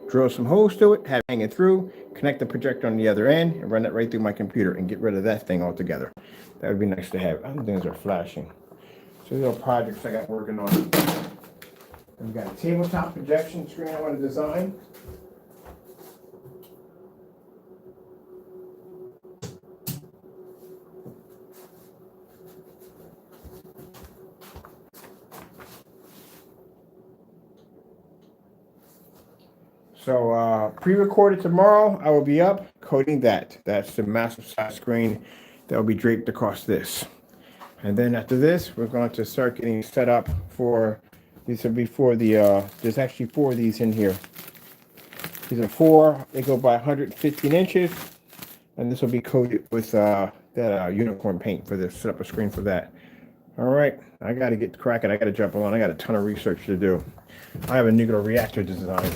Drill some holes to it, have it hanging through, connect the projector on the other end, and run it right through my computer and get rid of that thing altogether. That would be nice to have. Other things are flashing. So these are projects I got working on. We've got a tabletop projection screen I want to design. So pre-recorded tomorrow, I will be up coding that. That's the massive size screen that will be draped across this. And then after this, we're going to start getting set up for, these will be for the, there's actually 4 of these in here. These are 4, they go by 115 inches. And this will be coated with that unicorn paint for this, set up a screen for that. All right, I got to get cracking. I got to jump on. I got a ton of research to do. I have a nuclear reactor design.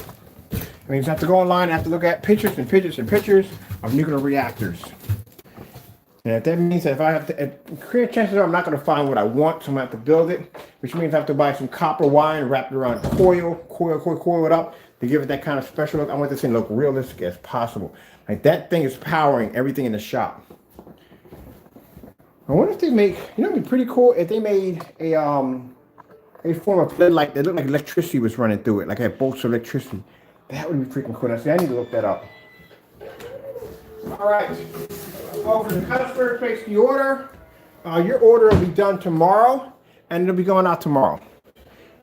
I mean, I have to go online, I have to look at pictures and pictures and pictures of nuclear reactors. And if that means that if I have to, create chances are I'm not going to find what I want, so I'm going to have to build it, which means I have to buy some copper wire and wrap it around coil it up to give it that kind of special look. I want this thing to look realistic as possible. Like that thing is powering everything in the shop. I wonder if they make, you know, it'd be pretty cool if they made a form of lead light that looked like electricity was running through it, like had bolts of electricity. That would be freaking cool. Now, see, I need to look that up. All right. Well, for the customer takes the order, your order will be done tomorrow, and it'll be going out tomorrow.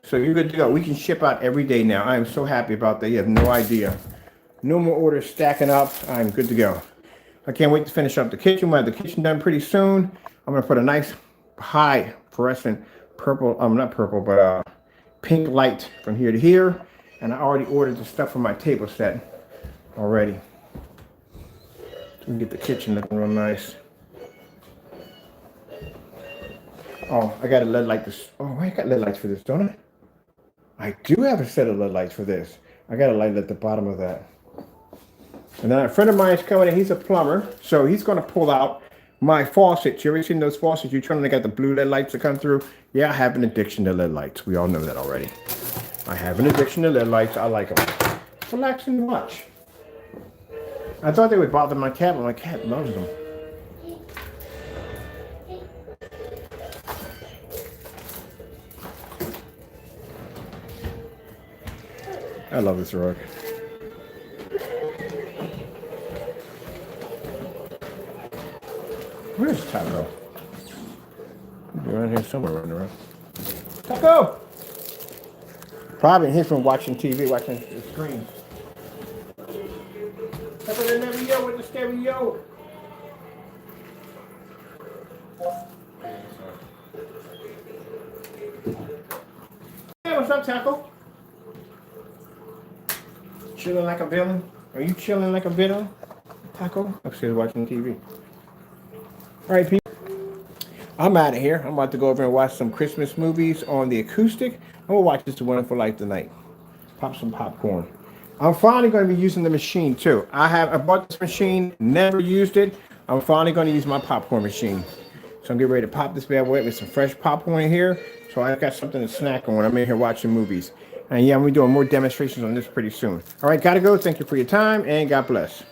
So you're good to go. We can ship out every day now. I am so happy about that. You have no idea. No more orders stacking up. I'm good to go. I can't wait to finish up the kitchen. We'll have the kitchen done pretty soon. I'm going to put a nice high fluorescent purple, not purple, but pink light from here to here. And I already ordered the stuff for my table set already. So we can get the kitchen looking real nice. Oh, I got a LED light this. Oh, I got LED lights for this, don't I? I do have a set of LED lights for this. I got a light at the bottom of that. And then a friend of mine is coming in. He's a plumber. So he's going to pull out my faucets. You ever seen those faucets? You turn them, they got the blue LED lights that come through. Yeah, I have an addiction to LED lights. We all know that already. I have an addiction to LED lights. I like them. It's relaxing to watch. I thought they would bother my cat, but my cat loves them. I love this rug. Where's Taco? He's around here somewhere running around. Taco! Probably in his room watching TV, watching the screen. Taco didn't never yell with the stereo. Hey, what's up, Taco? Chilling like a villain? Are you chilling like a villain, Taco? Upstairs watching TV. All right, people. I'm out of here. I'm about to go over and watch some Christmas movies on the acoustic. I'm gonna watch It's a Wonderful Life tonight. Pop some popcorn. I'm finally going to be using the machine too. I bought this machine, never used it. I'm finally going to use my popcorn machine. So I'm getting ready to pop this bad boy with some fresh popcorn in here. So I've got something to snack on when I'm in here watching movies. And yeah, I'm gonna be doing more demonstrations on this pretty soon. All right, gotta go. Thank you for your time and God bless.